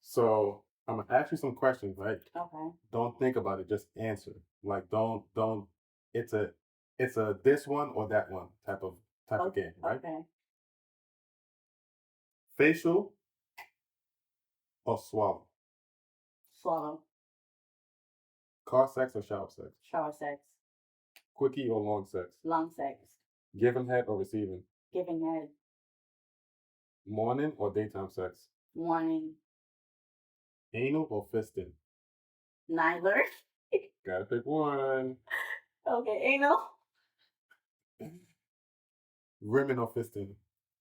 So I'm gonna ask you some questions, right? Okay. Don't think about it. Just answer. Like don't. It's a this one or that one type of game, right? Okay. Facial or swallow? Swallow. Car sex or shower sex? Shower sex. Quickie or long sex? Long sex. Giving head or receiving? Giving head. Morning or daytime sex? Morning. Anal or fisting? Neither. Gotta pick one. Okay, anal. Rimming or fisting?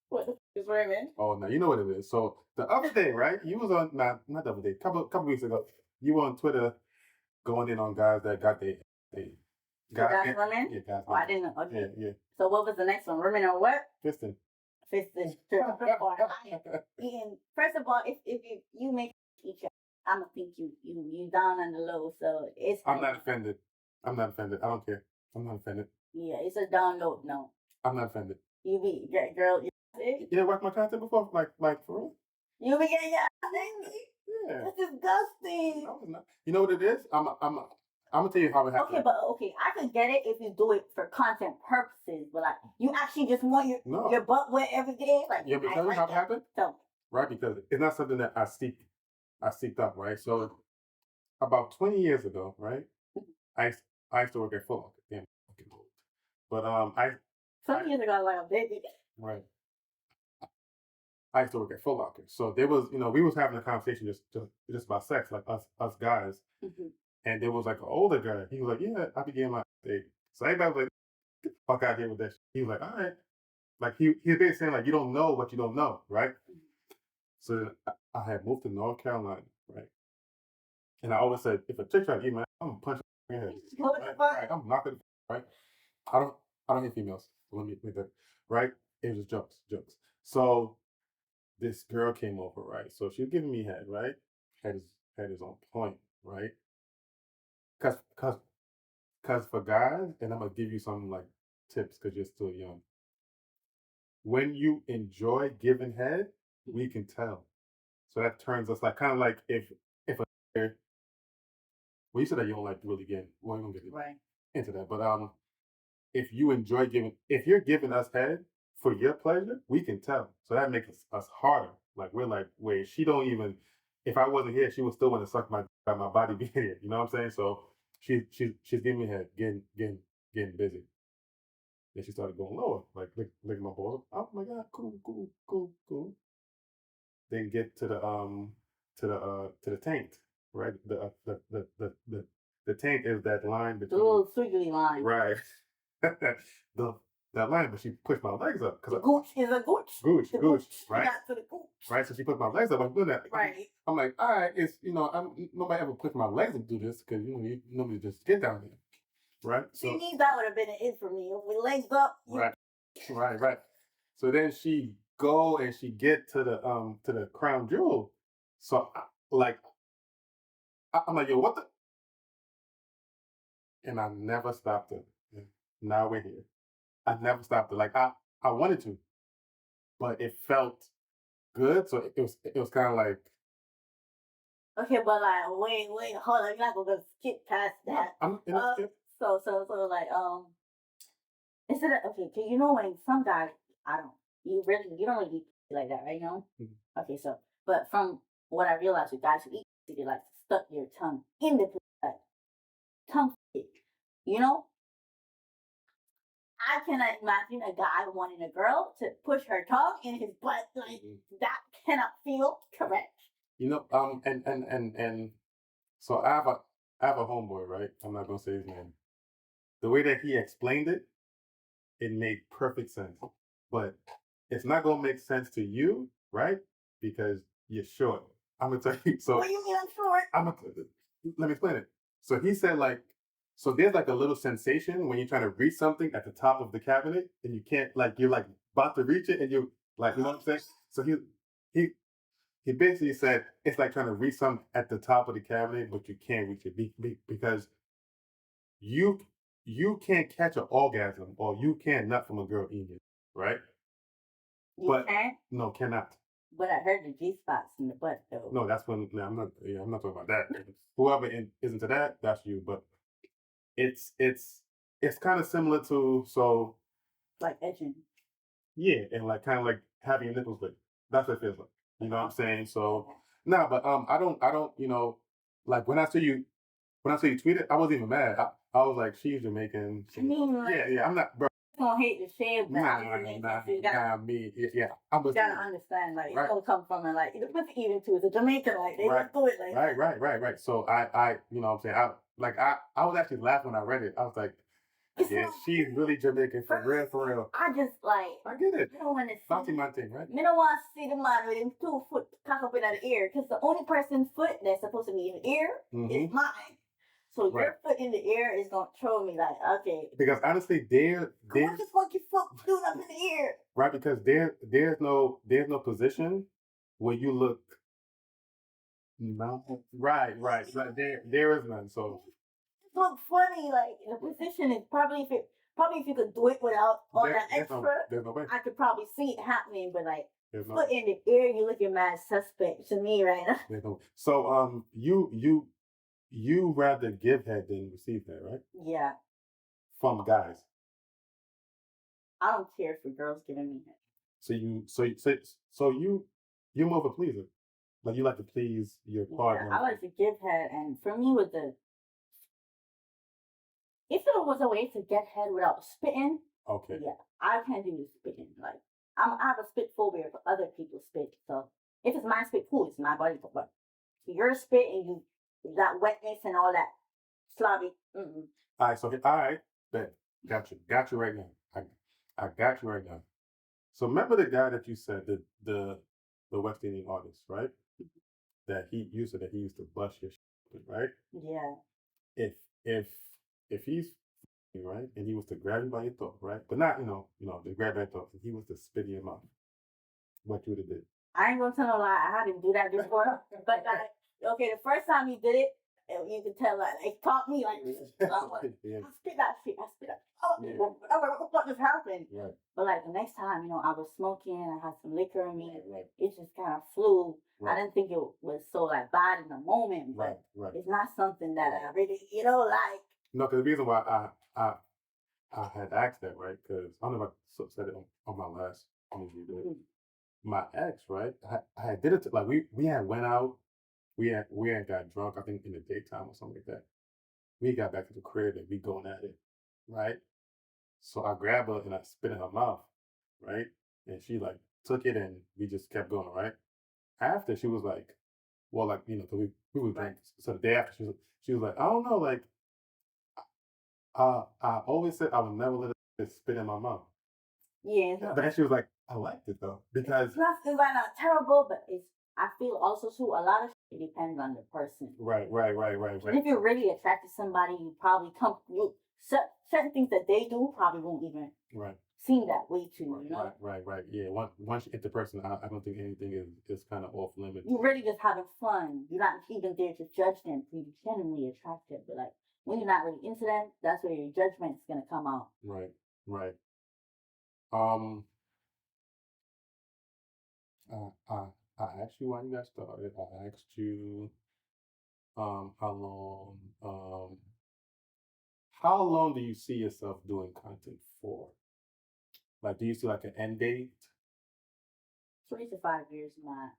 What is rimming? Oh, no, you know what it is. So the other day, right? You was on not the other day, couple weeks ago. You were on Twitter going in on guys that got they guys rimming? Yeah, guys. Oh, I didn't know. Okay. Yeah. So what was the next one? Rimming or what? Fisting. Fisting. First of all, if you make each other, I'm gonna think you down on the low. So it's. I'm not offended. I don't care. I'm not offended. Yeah, it's a download. No. I'm not offended. You be girl. You didn't watch my content before, like for real. You be getting yeah. That's disgusting. No, it's not. You know what it is? I'm gonna tell you how it happens. Okay, I could get it if you do it for content purposes, but like you actually just want your butt wet every day, like yeah. But tell me how it happened. So right, because it's not something that I seeked out, right? So about 20 years ago, right? I used, I used to work at Foot Locker. Damn, fucking old. But Some years ago, like a baby. right. I used to work at Foot Locker, so there was, we was having a conversation just about sex, like us guys, and there was like an older guy. He was like, "Yeah, I be getting my date." So everybody was like, "Get the fuck out of here with that." Shit. He was like, "All right," like he basically saying like, "You don't know what you don't know," right? So then I had moved to North Carolina, right? And I always said, if a chick try to eat my, I'm gonna punch her in the head. Right? I'm not gonna, right? I don't, I don't hit females. So let me make that right. It was just jokes. So this girl came over, right? So she was giving me head, right? Head is on point, right? Cause, cause, cause for guys, and I'm gonna give you some like tips because you're still young. When you enjoy giving head, we can tell. So that turns us like kind of like if a well, you said that you don't like really get well, you don't get Right. into that, but if you enjoy giving, if you're giving us head for your pleasure, we can tell. So that makes us harder. Like we're like, wait, she don't even. If I wasn't here, she would still want to suck my body being here. You know what I'm saying? So she's giving me head, getting busy. Then she started going lower, like licking my balls. Oh my god, cool. Then get to the taint, right? The taint is that line The between little squiggly line. right. the that line, but she pushed my legs up The because gooch is a gooch. The gooch, right? Got to the gooch. Right. So she put my legs up. I'm doing that. Right. I'm like, all right, it's nobody ever put my legs up to do this because nobody just get down there, right? So she needs that would have been an it for me. With legs up. Right. Right. So then she go and she get to the crown jewel. So I'm like, yo, what the? And I never stopped it. Now we're here. I never stopped it. Like I wanted to, but it felt good. So it was kind of like okay, but like wait, hold on, you're not gonna skip past that. I'm in a skip. So like instead of okay, cause you know when some guys I don't you don't really eat like that, right? You know? Mm-hmm. Okay, so but from what I realized with guys who eat they like to stuck your tongue in the like tongue stick, you know? I cannot imagine a guy wanting a girl to push her tongue in his butt. Like that cannot feel correct. And so I have a homeboy, right? I'm not gonna say his name. The way that he explained it, it made perfect sense. But it's not gonna make sense to you, right? Because you're short. I'm gonna tell you. So what do you mean I'm short? Let me explain it. So he said like, so there's like a little sensation when you're trying to reach something at the top of the cabinet and you can't like you're like about to reach it and you like you know what I'm saying. So he he basically said it's like trying to reach something at the top of the cabinet but you can't reach it because you you can't catch an orgasm or you can't nut from a girl eating it, right? You can't? No, cannot. But I heard the G spots in the butt though. No, that's when no, I'm not talking about that. Whoever is into that, that's you. But it's it's it's kind of similar to so like edging. yeah, and like kind of like having your nipples licked. That's what it feels like. You know what I'm saying? So no, but I don't like when I saw you tweet it, I wasn't even mad. I was like, she's Jamaican. I mean, like, yeah, I'm not, bro. Gonna hate the shit, but me. Yeah, I'm you gotta understand, like, right. It's gonna come from it, like, what's even to it's a Jamaican, like, they right. don't do it like Right. So I, you know what I'm saying? I was actually laughing when I read it. I was like, yeah, she's really Jamaican for real. I just like I get it. I don't want to Bounty man thing, right? I don't want to see the man with him 2 foot cock up in the ear, because the only person's foot that's supposed to be in the ear is mine. So your foot in the ear is gonna throw me like, okay. Because honestly, what the fuck your foot doing up in the ear? Right, because there's no position where you look no right. There is none. So it look funny, like the position is probably if you could do it without all that extra, there's no way. I could probably see it happening, but like there's foot in the ear, you looking mad suspect to me right now. No. So you rather give head than receive head, right? Yeah. From guys. I don't care for girls giving me head. So you're more of a pleaser. Like you like to please your partner. I like to give head, and for me, with the if it was a way to get head without spitting, okay, yeah, I can't do the spitting. Like I have a spit phobia for other people's spit. So if it's my spit, cool, it's my body. But your spit and you that wetness and all that slobby. Mm-mm. All right, so all right, bet, got you right now. I got you right now. So remember the guy that you said the West Indian artist, right? That you said that he used to bust your shit, right? Yeah. If if if he's right and he was to grab you by your throat, right? But not to grab that throat. If he was to spit in your mouth, what you would have did? I ain't gonna tell no lie. I didn't do that before, but like, okay, the first time he did it, you could tell like it taught me like, Yeah. I spit that shit. I spit that. Oh, Yeah. what the fuck just happened? Right. But like the next time, I was smoking. I had some liquor in me. Right. It just kind of flew. Right. I didn't think it was so like bad in the moment, but it's not something that I really, like. No, because the reason why I had asked that, right? Because I don't know if I said it on my last interview, but my ex, right? I had did it like we had went out, we had got drunk. I think in the daytime or something like that. We got back to the crib and we going at it, right? So I grabbed her and I spit in her mouth, right? And she like took it and we just kept going, right? After she was like, well, like 'cause we were drinking. So the day after she was like, I don't know, like I always said I would never let it spit in my mouth. Yeah. But then she was like, I liked it though because it's not terrible, but I feel also too a lot of shit depends on the person. right. And if you're really attracted to somebody, you probably certain things that they do probably won't even seem that way to you. Right. Yeah. Once you hit the person, I don't think anything is kind of off limits. You're really just having fun. You're not even there to judge them. You're genuinely attracted, but like when you're not really into them, that's where your judgment's gonna come out. Right. Um. I asked you why you got started. I asked you how long do you see yourself doing content for? Like, do you see like an end date? 3 to 5 years max.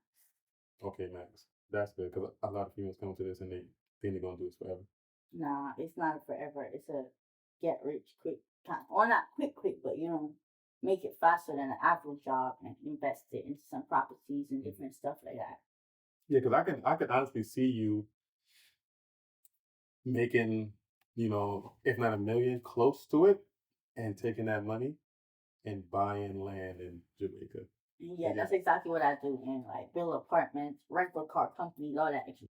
Okay, max. That's good because a lot of females come to this and they think they're gonna do this forever. Nah, it's not forever. It's a get rich quick kind, or not quick, but make it faster than an average job and invest it into some properties and different stuff like that. Yeah, because I can honestly see you making, if not a million, close to it, and taking that money and buying land in Jamaica. Yeah, that's exactly what I do. And like build apartments, rental car companies, all that extra.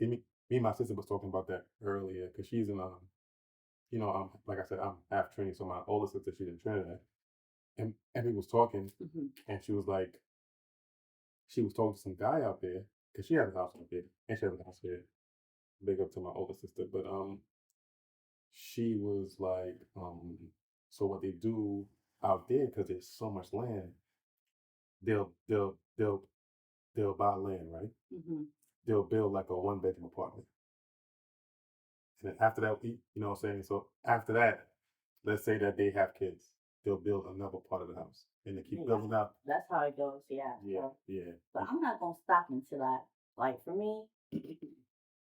Me and my sister was talking about that earlier because she's in like I said, I'm half Trini, so my older sister she's in Trinidad, and we was talking, and she was like, she was talking to some guy out there because she has a house out there, and she has a house here. Big up to my older sister, but she was like, so what they do out there because there's so much land, they'll they'll they'll they'll buy land, right? They'll build like a 1 bedroom apartment, and then after that, you know what I'm saying. So after that, let's say that they have kids, they'll build another part of the house, and they keep building up. That's how it goes. Yeah. Yeah. But I'm not gonna stop until like for me,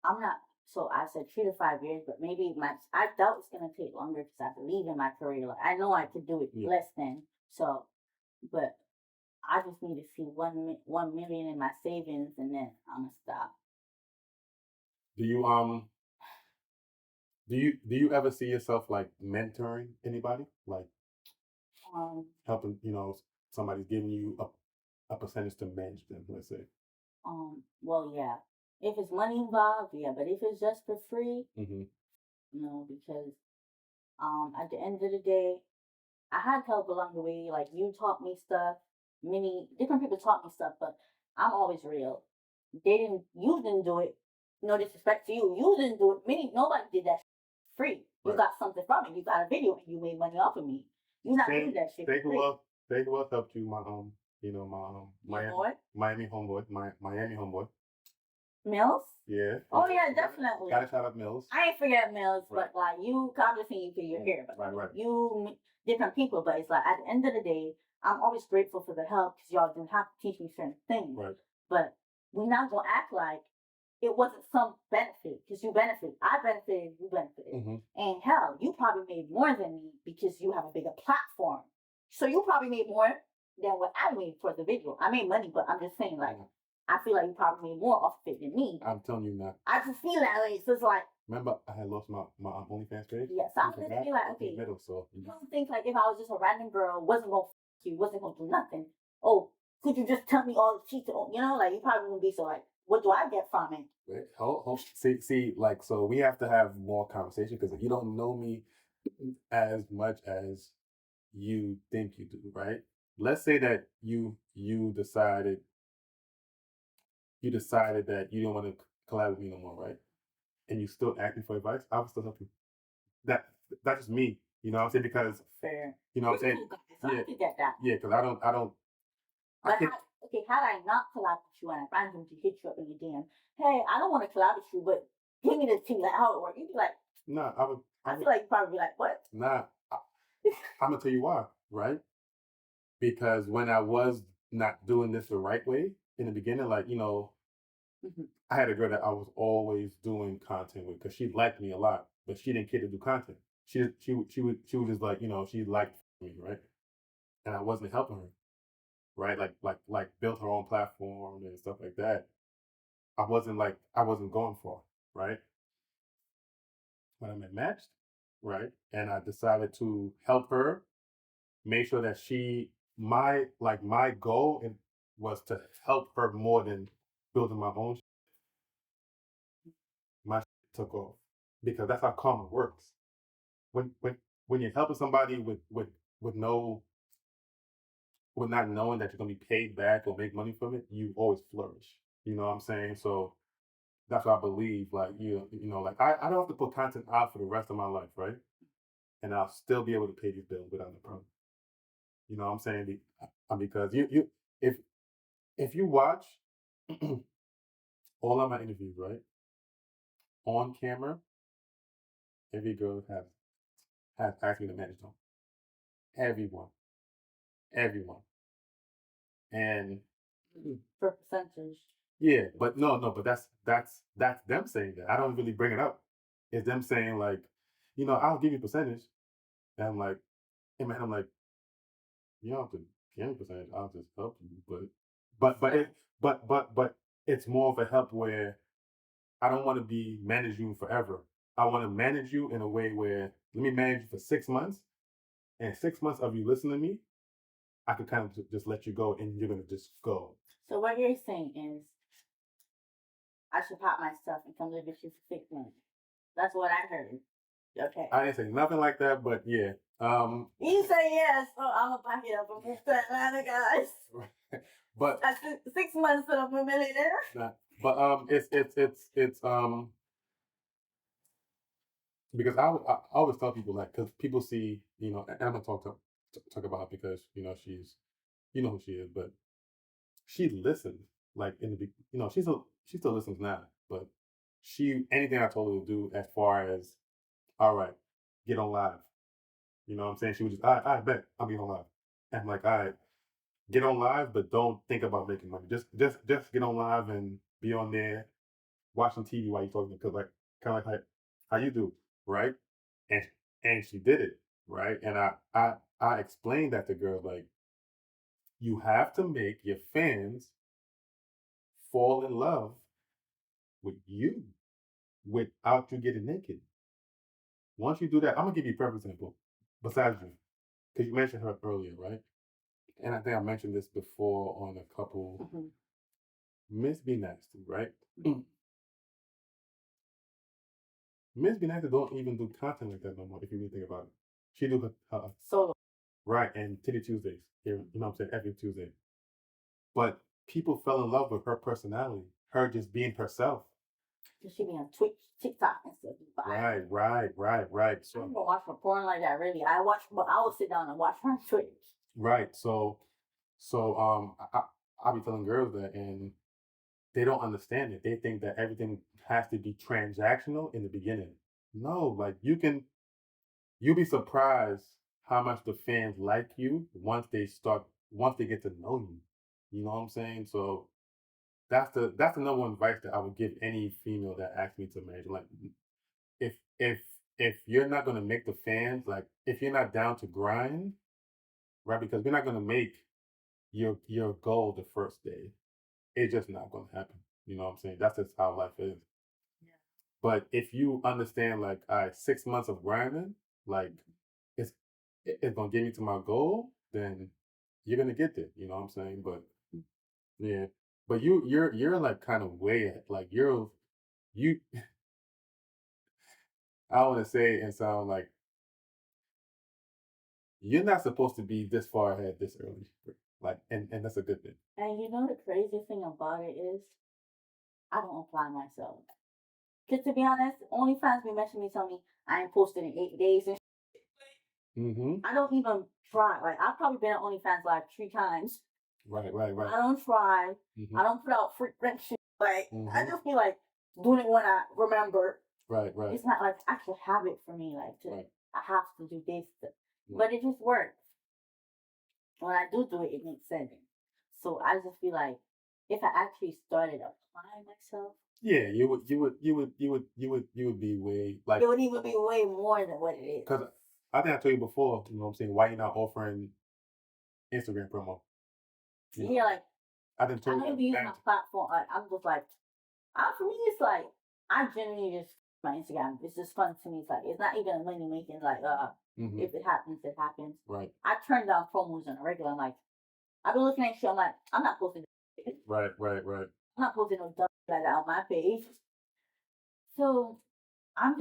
I'm not. So I said 3 to 5 years, but maybe I doubt it's gonna take longer because I believe in my career. Like I know I could do it less than so, but I just need to see 1 million in my savings, and then I'm gonna stop. Do you ever see yourself like mentoring anybody, like helping? Somebody's giving you a percentage to manage them, let's say. Well, yeah. If it's money involved, yeah. But if it's just for free, because at the end of the day, I had help along the way. Like you taught me stuff. Many different people taught me stuff, but I'm always real. You didn't do it. No disrespect to you. You didn't do it. Nobody did that free. You got something from it. You got a video and you made money off of me. You're not doing that shit. Thank who else helped you, my Miami homeboy, my Miami homeboy. Mills? Yeah. Oh yeah, definitely. Gotta shout out Mills. I ain't forget Mills, but like you come to see you through your hair, but you different people. But it's like at the end of the day, I'm always grateful for the help because y'all didn't have to teach me certain things. Right. But we're not gonna act like it wasn't some benefit because you benefit. I benefited, you benefited. And hell, you probably made more than me because you have a bigger platform. So you probably made more than what I made for the video. I made money, but I'm just saying, like, I feel like you probably made more off of it than me. I'm telling you now. I just feel that way. So it's like, remember, I had lost my OnlyFans page. yes, I just feel like, okay, middle, so you don't think like if I was just a random girl, wasn't gonna you, wasn't gonna do nothing. Oh, could you just tell me all the cheats? You know, like you probably wouldn't be so like, what do I get from it? Wait, hold. See, like, so we have to have more conversation because you don't know me as much as you think you do, right? Let's say that you decided that you don't want to collab with me no more, right? And you still asking for advice, I would still help you. That that's just me, you know what I'm saying? Because fair, you know what I'm saying? So yeah, I could get that. Yeah, because I don't. But okay, had I not collab with you and I randomly hit you up in your DM, hey, I don't want to collab with you, but give me the tea, like how it works. You'd be like, nah, I feel like you'd probably be like, what? Nah, I'm gonna tell you why, right? Because when I was not doing this the right way in the beginning, like, I had a girl that I was always doing content with because she liked me a lot, but she didn't care to do content. She was just like, she liked me, right? And I wasn't helping her, right? Like built her own platform and stuff like that. I wasn't going for it, right? When I met matched, right? And I decided to help her make sure that my goal was to help her more than building my own. My took off because that's how karma works. When you're helping somebody with no with not knowing that you're gonna be paid back or make money from it, you always flourish. You know what I'm saying? So that's what I believe. Like like I don't have to put content out for the rest of my life, right? And I'll still be able to pay these bills without a problem. You know what I'm saying? Because you if you watch all of my interviews, right, on camera, every girl has asked me to manage them. Everyone, everyone, and for percentage. yeah, but no, but that's them saying that. I don't really bring it up. It's them saying like, I'll give you percentage. And I'm like, hey man, I'm like, you don't have to give me percentage. I'll just help you. But it's more of a help where I don't want to be managing you forever. I want to manage you in a way where let me manage you for 6 months, and 6 months of you listening to me, I could kind of just let you go, and you're gonna just go. So what you're saying is, I should pop my stuff and come live with you for 6 months. That's what I heard. Okay. I didn't say nothing like that, but yeah. You say yes, so I'm gonna pack it up and move to Atlanta, guys. But that's 6 months till I'm a millionaire. Nah, but it's because I always tell people like because people see and I'm gonna talk about her because she's who she is, but she listened like in the she still listens now, but she anything I told her to do as far as all right, get on live. You know what I'm saying? She was just I bet I'll get on live. And I'm like, all right, get on live, but don't think about making money. Just get on live and be on there watching TV while you're talking because like kind of like how you do, right? And she did it, right? And I explained that to girls like you have to make your fans fall in love with you without you getting naked. Once you do that, I'm gonna give you a perfect example. Besides you, because you mentioned her earlier, right? And I think I mentioned this before on a couple. Miss Be Nasty, right? Miss Be Nasty don't even do content like that no more. If you really think about it, she do her solo, right and Titty Tuesdays here. You know what I'm saying? Every Tuesday, but people fell in love with her personality, her just being herself. She be on Twitch, TikTok, and stuff. Right. So I don't watch her porn like that. Really, I watch, but I will sit down and watch her on Twitch. Right. So I be telling girls that, and they don't understand it. They think that everything has to be transactional in the beginning. No, like you'll be surprised how much the fans like you once they get to know you. You know what I'm saying? So that's the number one advice that I would give any female that asks me to marry. Like, if if if you're not gonna make the fans, like if you're not down to grind, right? Because we're not gonna make your goal the first day. It's just not gonna happen. You know what I'm saying? That's just how life is. Yeah. But if you understand, like, all right, 6 months of grinding, like it's it's gonna get me to my goal, then you're gonna get there. You know what I'm saying? But yeah, but you're like kind of way ahead. Like you. I want to say it and sound like you're not supposed to be this far ahead this early. Like, and that's a good thing. And you know the craziest thing about it is I don't apply myself. Cause to be honest, OnlyFans be messaging me telling me I ain't posted in 8 days and Mm-hmm. I don't even try. Like I've probably been on OnlyFans like 3 times. Right, right, right. I don't try. Mm-hmm. I don't put out frequent shit. Like I Mm-hmm. just be like doing it when I remember. Right, right. It's not like actual habit for me. Like to Right. I have to do this, Right. but it just works. When I do it, it makes sense. So I just feel like if I actually started applying myself, Yeah, you would be way like it would even be way more than what it is. because I think I told you before. You know what I'm saying? Why you not offering Instagram promo? You know, Yeah, like I didn't I tell you don't that. even use my platform. I'm just like, for me, it's like I genuinely just my Instagram. It's just fun to me. It's like it's not even money making. Like Mm-hmm. if it happens, it happens. Right. I turn down promos on a regular. I'm like, I've been looking at shit. I'm like, I'm not posting. Right, right, right. I'm not posting no dumb like that on my page. So I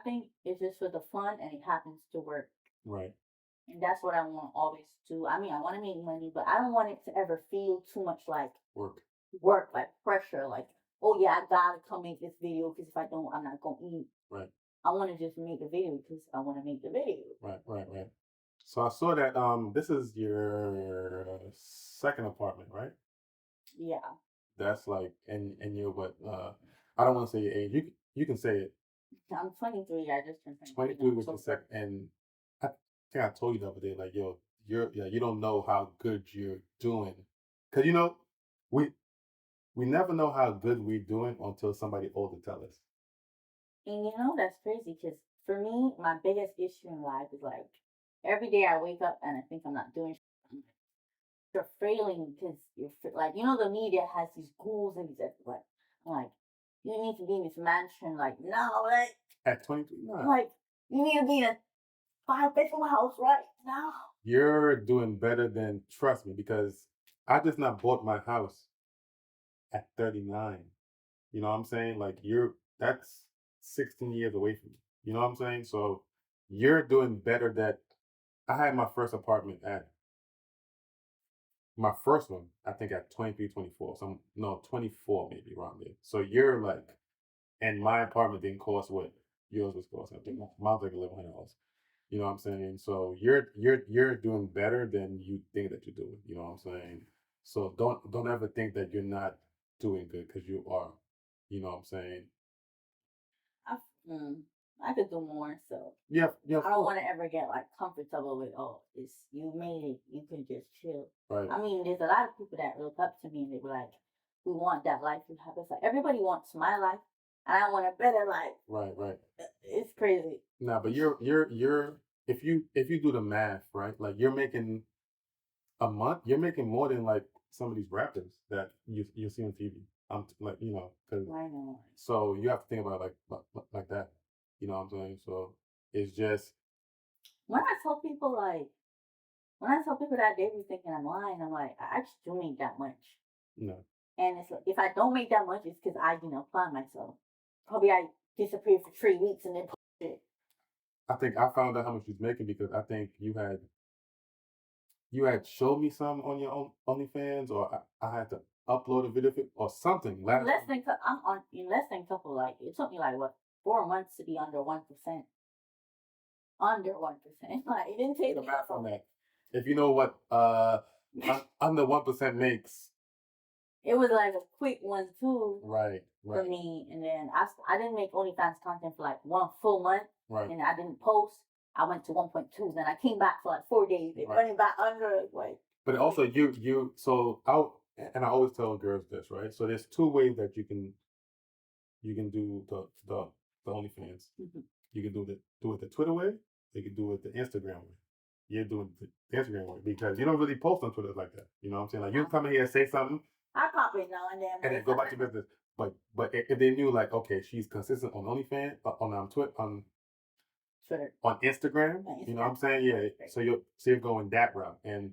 think it's just for the fun and it happens to work. Right. And that's what I want always to. I mean, I want to make money, but I don't want it to ever feel too much like work, like pressure. Like, oh yeah, I gotta come make this video because if I don't, I'm not gonna eat. Right. I want to just make the video because I want to make the video. Right, right, right. So I saw that this is your second apartment, right? Yeah. That's like and you're what I don't want to say your age. You can say it. I'm 23. I just turned 23 with your second, and I think I told you the other day, like, yo, you don't know how good you're doing, cause we we never know how good we're doing until somebody older tell us. And that's crazy because for me, my biggest issue in life is like every day I wake up and I think I'm not doing shit. You're failing because like the media has these goals and these like I'm like you need to be in this mansion like no like At 23, no. Like you need to be in a 5 bedroom house right now. You're doing better than, trust me, because I just not bought my house at 39. You know what I'm saying? Like that's 16 years away from me. You know what I'm saying? So you're doing better. That I had my first apartment at my first one, I think at 23, 24. Some no 24 maybe around there. So you're like, and my apartment didn't cost what yours was costing. I think mine was like $1,100. You know what I'm saying? So you're doing better than you think that you're doing. You know what I'm saying? So don't ever think that you're not doing good because you are. You know what I'm saying? I, I could do more, so Yeah, yeah. I don't want to ever get like comfortable with it's you made it, you can just chill. Right. I mean, there's a lot of people that look up to me and they were like, "We want that life you have." It's like everybody wants my life, and I want a better life. Right, right. It's crazy. Nah, but you're if you do the math, right? Like you're making a month, you're making more than like some of these rappers that you see on TV. I'm like, because I know. so you have to think about it like that. You know what I'm saying? So it's just When I tell people that they be thinking I'm lying, I'm like, I actually do make that much. no. And it's like, if I don't make that much, it's because I didn't apply myself. Probably I disappeared for 3 weeks and then it. I think I found out how much she's making because I think you had showed me some on your own OnlyFans, or I had to upload a video or something. I'm on in less than couple like it took me like what 4 months to be under 1%. Under 1%. Like it didn't take the me math on that. If you know what under 1% makes. It was like a quick one too. Right. For me, and then I didn't make OnlyFans content for like 1 full month, right. And I didn't post. I went to 1.2, then I came back for like 4 days. It running back under like. But also you so and I always tell girls this, right? So there's two ways that you can do the OnlyFans. Mm-hmm. You can do it the Twitter way. You can do it the Instagram way. You're doing the Instagram way because you don't really post on Twitter like that. You know what I'm saying? Like you come in here, say something, I pop it now and then go back to business. But if they knew like, okay, she's consistent on OnlyFans, on Twitter, Twitter, on Instagram, you know what I'm saying? Yeah. So you're going that route, and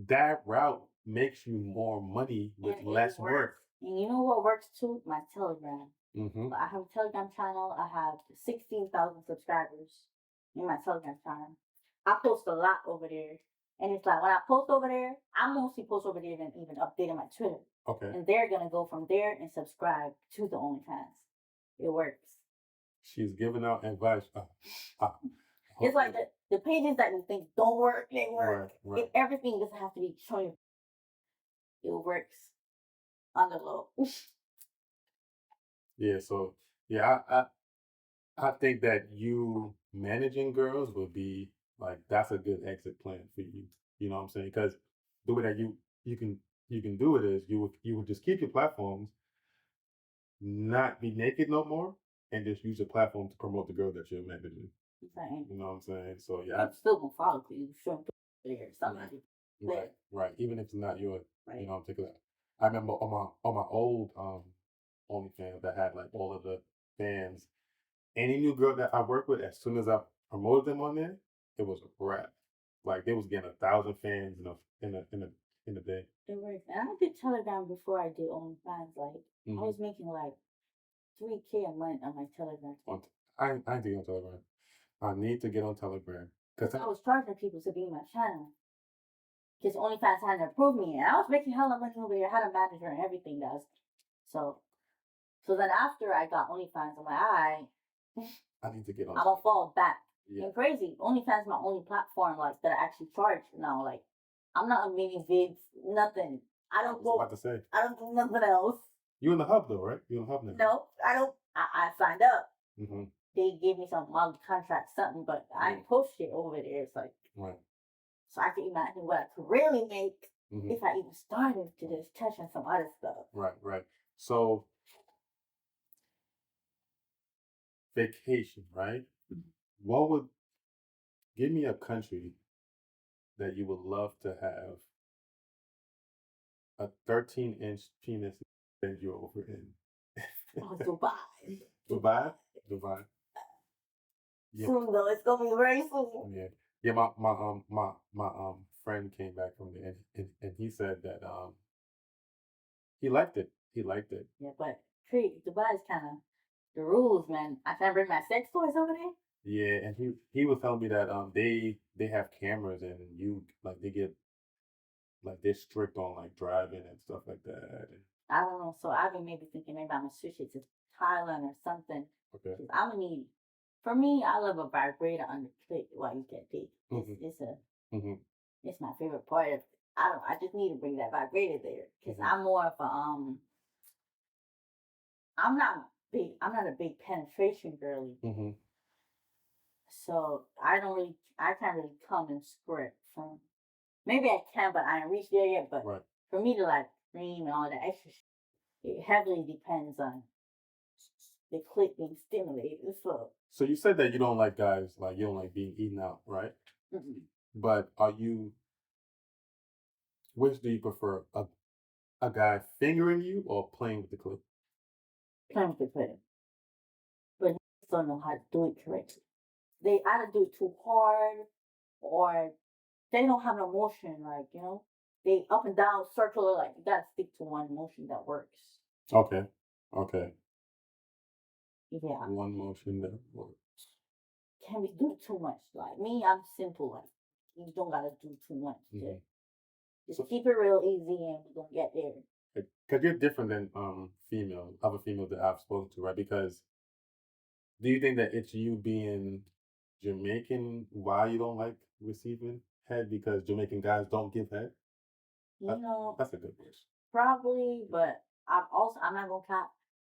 that route makes you more money with and less work. And you know what works too? My Telegram. Mm-hmm. I have a Telegram channel. I have 16,000 subscribers in my Telegram channel. I post a lot over there. And it's like when I post over there, I mostly post over there than even updating my Twitter. Okay. And they're going to go from there and subscribe to the OnlyFans. It works. She's giving out advice. It's like the pages that you think don't work, they work. Right. Everything doesn't have to be showing. It works on the low. Yeah. So yeah, I think that you managing girls would be like that's a good exit plan for you. You know what I'm saying? Because the way that you can you can do it is you would just keep your platforms, not be naked no more, and just use your platform to promote the girl that you're managing. Right. You know what I'm saying? So yeah, I'm still gonna follow you. Show there somebody. Right. Even if it's not yours, right. You know, I'm thinking that. I remember on my old OnlyFans that had like all of the fans. Any new girl that I work with, as soon as I promoted them on there, it was a wrap. Like they was getting 1,000 fans in a day. It works. And I did Telegram before I did OnlyFans. Like I was making like 3K a month on my Telegram. I need to get on Telegram. I need to get on Telegram because I was charging people to be in my channel. Because OnlyFans hadn't approved me, and I was making hella money over there. I had a manager and everything. So then after I got OnlyFans, I'm like, I need to get on. I'm gonna fall back. Yeah. And crazy, OnlyFans is my only platform like that I actually charge now. Like I'm not making vids, nothing. I don't go. About to say. I don't do nothing else. You in the hub though, right? You in the hub now? No, I don't. I signed up. Mm-hmm. They gave me some month contract, something, but I posted over there. It's like right. So I can imagine what I could really make if I even started to just touch on some other stuff. Right. So vacation, right? What would give me a country that you would love to have a 13-inch penis that you're over in? Dubai. Dubai. Yeah. Soon though, it's gonna be very soon. Yeah. My friend came back from there and he said that he liked it. Yeah, but Dubai is kind of the rules, man. I can't bring my sex toys over there. Yeah, and he was telling me that they have cameras and you like they get like they're strict on like driving and stuff like that. I don't know. So I've been maybe thinking maybe I'm gonna switch it to Thailand or something. Okay. I'm gonna need. For me, I love a vibrator on the clit while you get dick. It's my favorite part of. I just need to bring that vibrator there because I'm more of a I'm not a big penetration girly. So I can't really come and squirt from. Maybe I can, but I ain't reached there yet. But for me to like scream and all that extra shit, it heavily depends on the clit being stimulated. So you said that you don't like guys, like you don't like being eaten out, right? But which do you prefer? A guy fingering you or playing with the clit? Playing with the clit. But don't know how to do it correctly. They either do it too hard or they don't have no motion, like, they up and down, circular, like, you gotta stick to one motion that works. Okay. Yeah. One motion that works. Can we do too much? Like, me, I'm simple, like, you don't gotta do too much. Just keep it real easy and we're gonna get there. Because you're different than other females that I've spoken to, right? Because do you think that it's you being Jamaican why you don't like receiving head? Because Jamaican guys don't give head? That's a good question. Probably, but I'm not gonna count.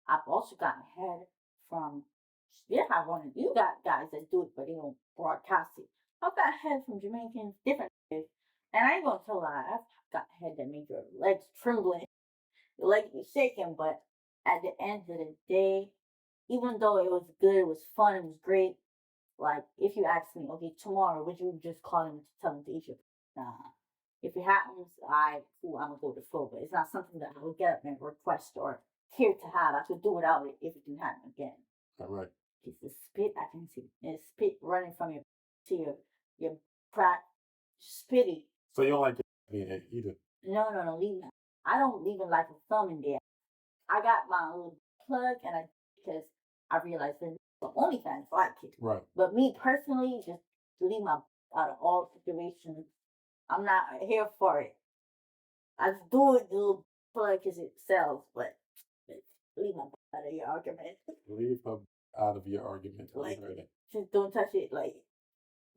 I've also gotten head from. You got guys that do it, but they don't broadcast it. I've got head from Jamaicans, different head, and I ain't gonna tell a lie. I've got head that made your legs trembling, your legs be shaking. But at the end of the day, even though it was good, it was fun, it was great. Like if you ask me, okay, tomorrow, would you just call him to tell him to eat your? Nah. If it happens, cool, I'm gonna go to the flow. But it's not something that I would get up and request or here to have. I could do without it if it didn't happen again. All right. It's the spit I can see. It's spit running from your to your crack spitty. So you don't like being either? No, leave. I don't even like a thumb in there. I got my little plug and because I realized that the only fans like it. Right. But me personally, just leave my out of all situations. I'm not here for it. I just do it, the little plug because it sells, but leave my out of your argument. Leave her out of your argument. Like, just don't touch it. Like,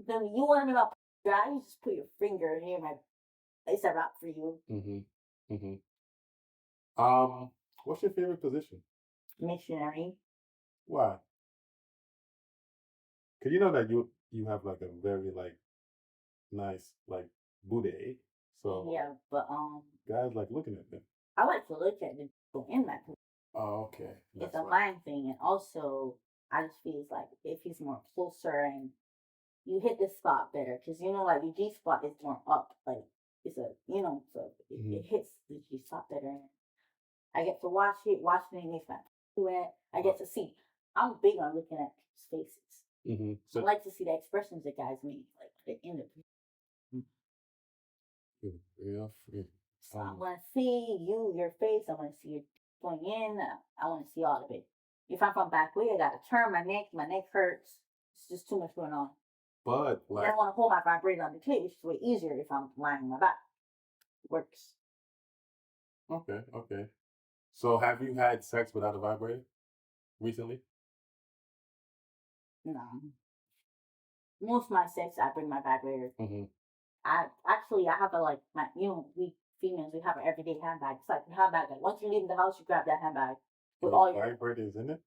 then you want to make my dry, you just put your finger near my. It's a wrap for you. What's your favorite position? Missionary. Why? Cause you know that you have like a very like nice like booty. So yeah, but guys like looking at them. I like to look at the people in that position. Oh, okay. It's a mind thing, and also I just feel like if he's more closer and you hit the spot better, because you know, like the G spot is more up, like it's a so it hits the G spot better. And I get to watch it. Watching it makes my wet. I get to see. I'm big on looking at people's faces. So I like to see the expressions that guys make, like at the end of it. Yeah. So I want to see your face. I want to see you going in. I want to see all of it. If I'm from back way, I got to turn my neck. My neck hurts. It's just too much going on. But like, I don't want to hold my vibrator on the clit, which is way easier if I'm lying on my back. It works. Okay. So have you had sex without a vibrator recently? No. Most of my sex, I bring my vibrator. I have a like my we females we have an everyday handbag. It's like a handbag. Like once you leave the house, you grab that handbag with all your vibrators in it.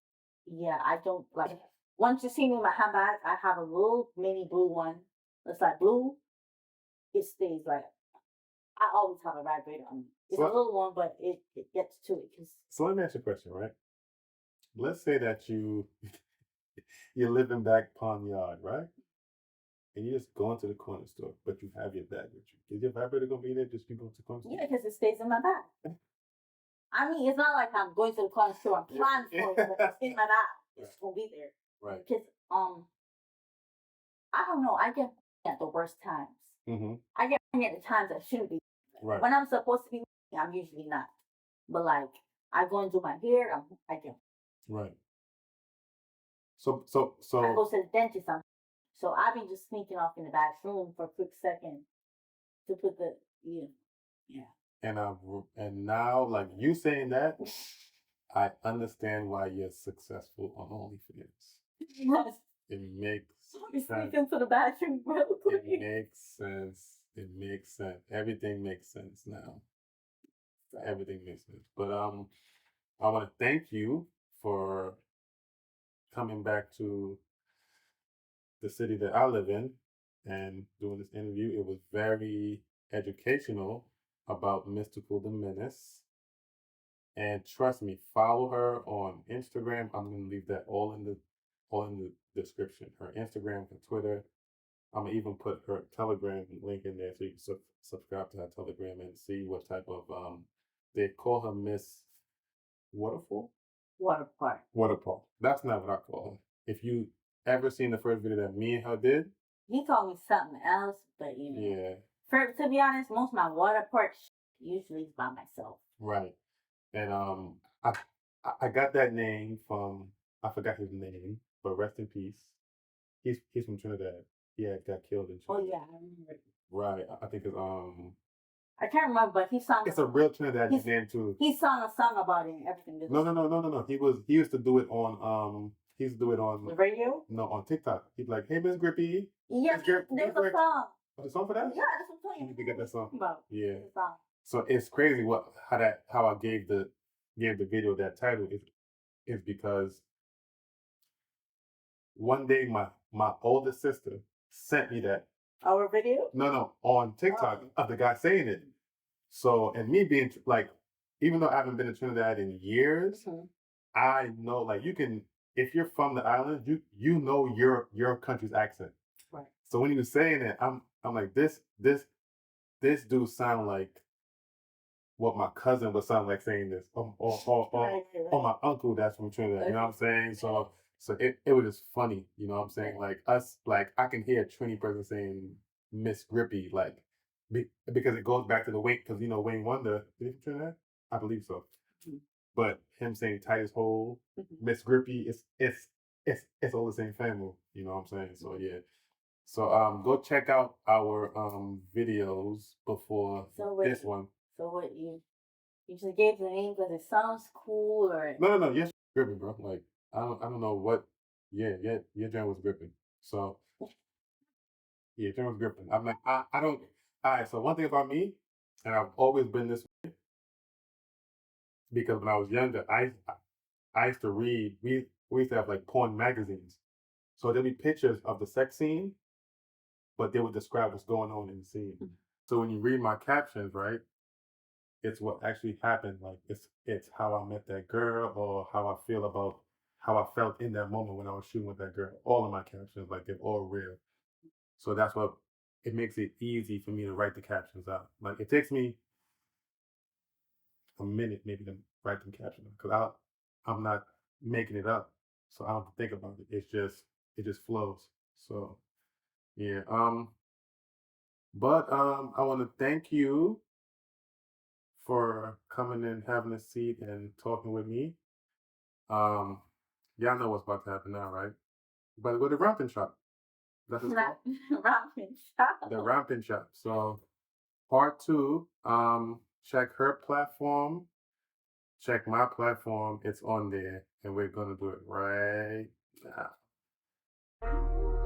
Yeah, I don't like. Once you see me in my handbag, I have a little mini blue one. It's like blue. It stays like. I always have a vibrator on me. It's a little one, but it gets to it. So let me ask you a question, right? Let's say that you're living back Pond Yard, right? And you just go into the corner store, but you have your bag with you. Is your vibrator gonna be there just people to corner store? Yeah, because it stays in my bag. I mean, it's not like I'm going to the corner store. I'm planning for it, but it's in my bag. It's gonna be there. Right. Because I don't know. I get at the worst times. I get at the times I shouldn't be. Right. When I'm supposed to be, I'm usually not. But like, I go and do my hair. I get. Right. So I go to the dentist. So I've been just sneaking off in the bathroom for a quick second to put the yeah. And now, like you saying that, I understand why you're successful on OnlyFans. Yes. It makes sense. Sneak into the bathroom real quick. It makes sense. Everything makes sense now. Everything makes sense. But I want to thank you for coming back to the city that I live in and doing this interview. It was very educational about Mystikal The Menace. And trust me, follow her on Instagram. I'm gonna leave that all in the description. Her Instagram, her Twitter. I'm gonna even put her Telegram link in there so you can subscribe to her Telegram and see what type of they call her Miss Waterfall. Waterfall. That's not what I call her. If you ever seen the first video that me and her did, he called me something else, but yeah. To be honest, most of my water parks usually is by myself. Right. And I got that name from I forgot his name, but rest in peace. He's from Trinidad. He got killed in Trinidad. Oh yeah, I remember. Right. I think it's I can't remember, but he sung. It's a real Trinidad name too. He sung a song about it and everything. No. He used to do it on he used to do it on the radio. No, on TikTok. He's like, "Hey, Miss Grippy." Yeah, there's a song. There's a song for that? Yeah, that's what I'm telling you. You need to get that song. About. Yeah. Song. So it's crazy how I gave the video that title is because one day my older sister sent me that. Our video? No, on TikTok of the guy saying it. So, and me being like, even though I haven't been to Trinidad in years, I know like you can, if you're from the island, you know your country's accent. Right. So when he was saying it, I'm like this dude sound like what my cousin would sound like saying this, or my uncle that's from Trinidad. You know what I'm saying? So it was just funny. You know what I'm saying? Like us, like I can hear a Trini person saying Miss Grippy, like because it goes back to the Wayne, because you know Wayne Wonder, is he from Trinidad? I believe so. Mhm. But him saying Titus Hole, Miss Grippy, it's all the same family. You know what I'm saying? So yeah. So go check out our videos before this one. So what you just gave the name because it sounds cool, or No. Yes, gripping, bro. Like I don't know what. Yeah, your joint was gripping. So yeah, joint was gripping. I'm like I don't. All right. So one thing about me, and I've always been this way because when I was younger, I used to read. We used to have like porn magazines. So there'd be pictures of the sex scene, but they would describe what's going on in the scene. So when you read my captions, right, it's what actually happened. Like it's how I met that girl or how I feel about how I felt in that moment when I was shooting with that girl. All of my captions, like they're all real. So that's what it makes it easy for me to write the captions out. Like it takes me a minute maybe to write them captions because I'm not making it up. So I don't have to think about it. It just flows. So yeah. But I want to thank you for coming and having a seat and talking with me. Um, y'all know what's about to happen now, right? But go to Ramping Shop. That's what it's called. ramen shop. The Ramping Shop. So part two, check her platform, check my platform. It's on there, and we're gonna do it right now.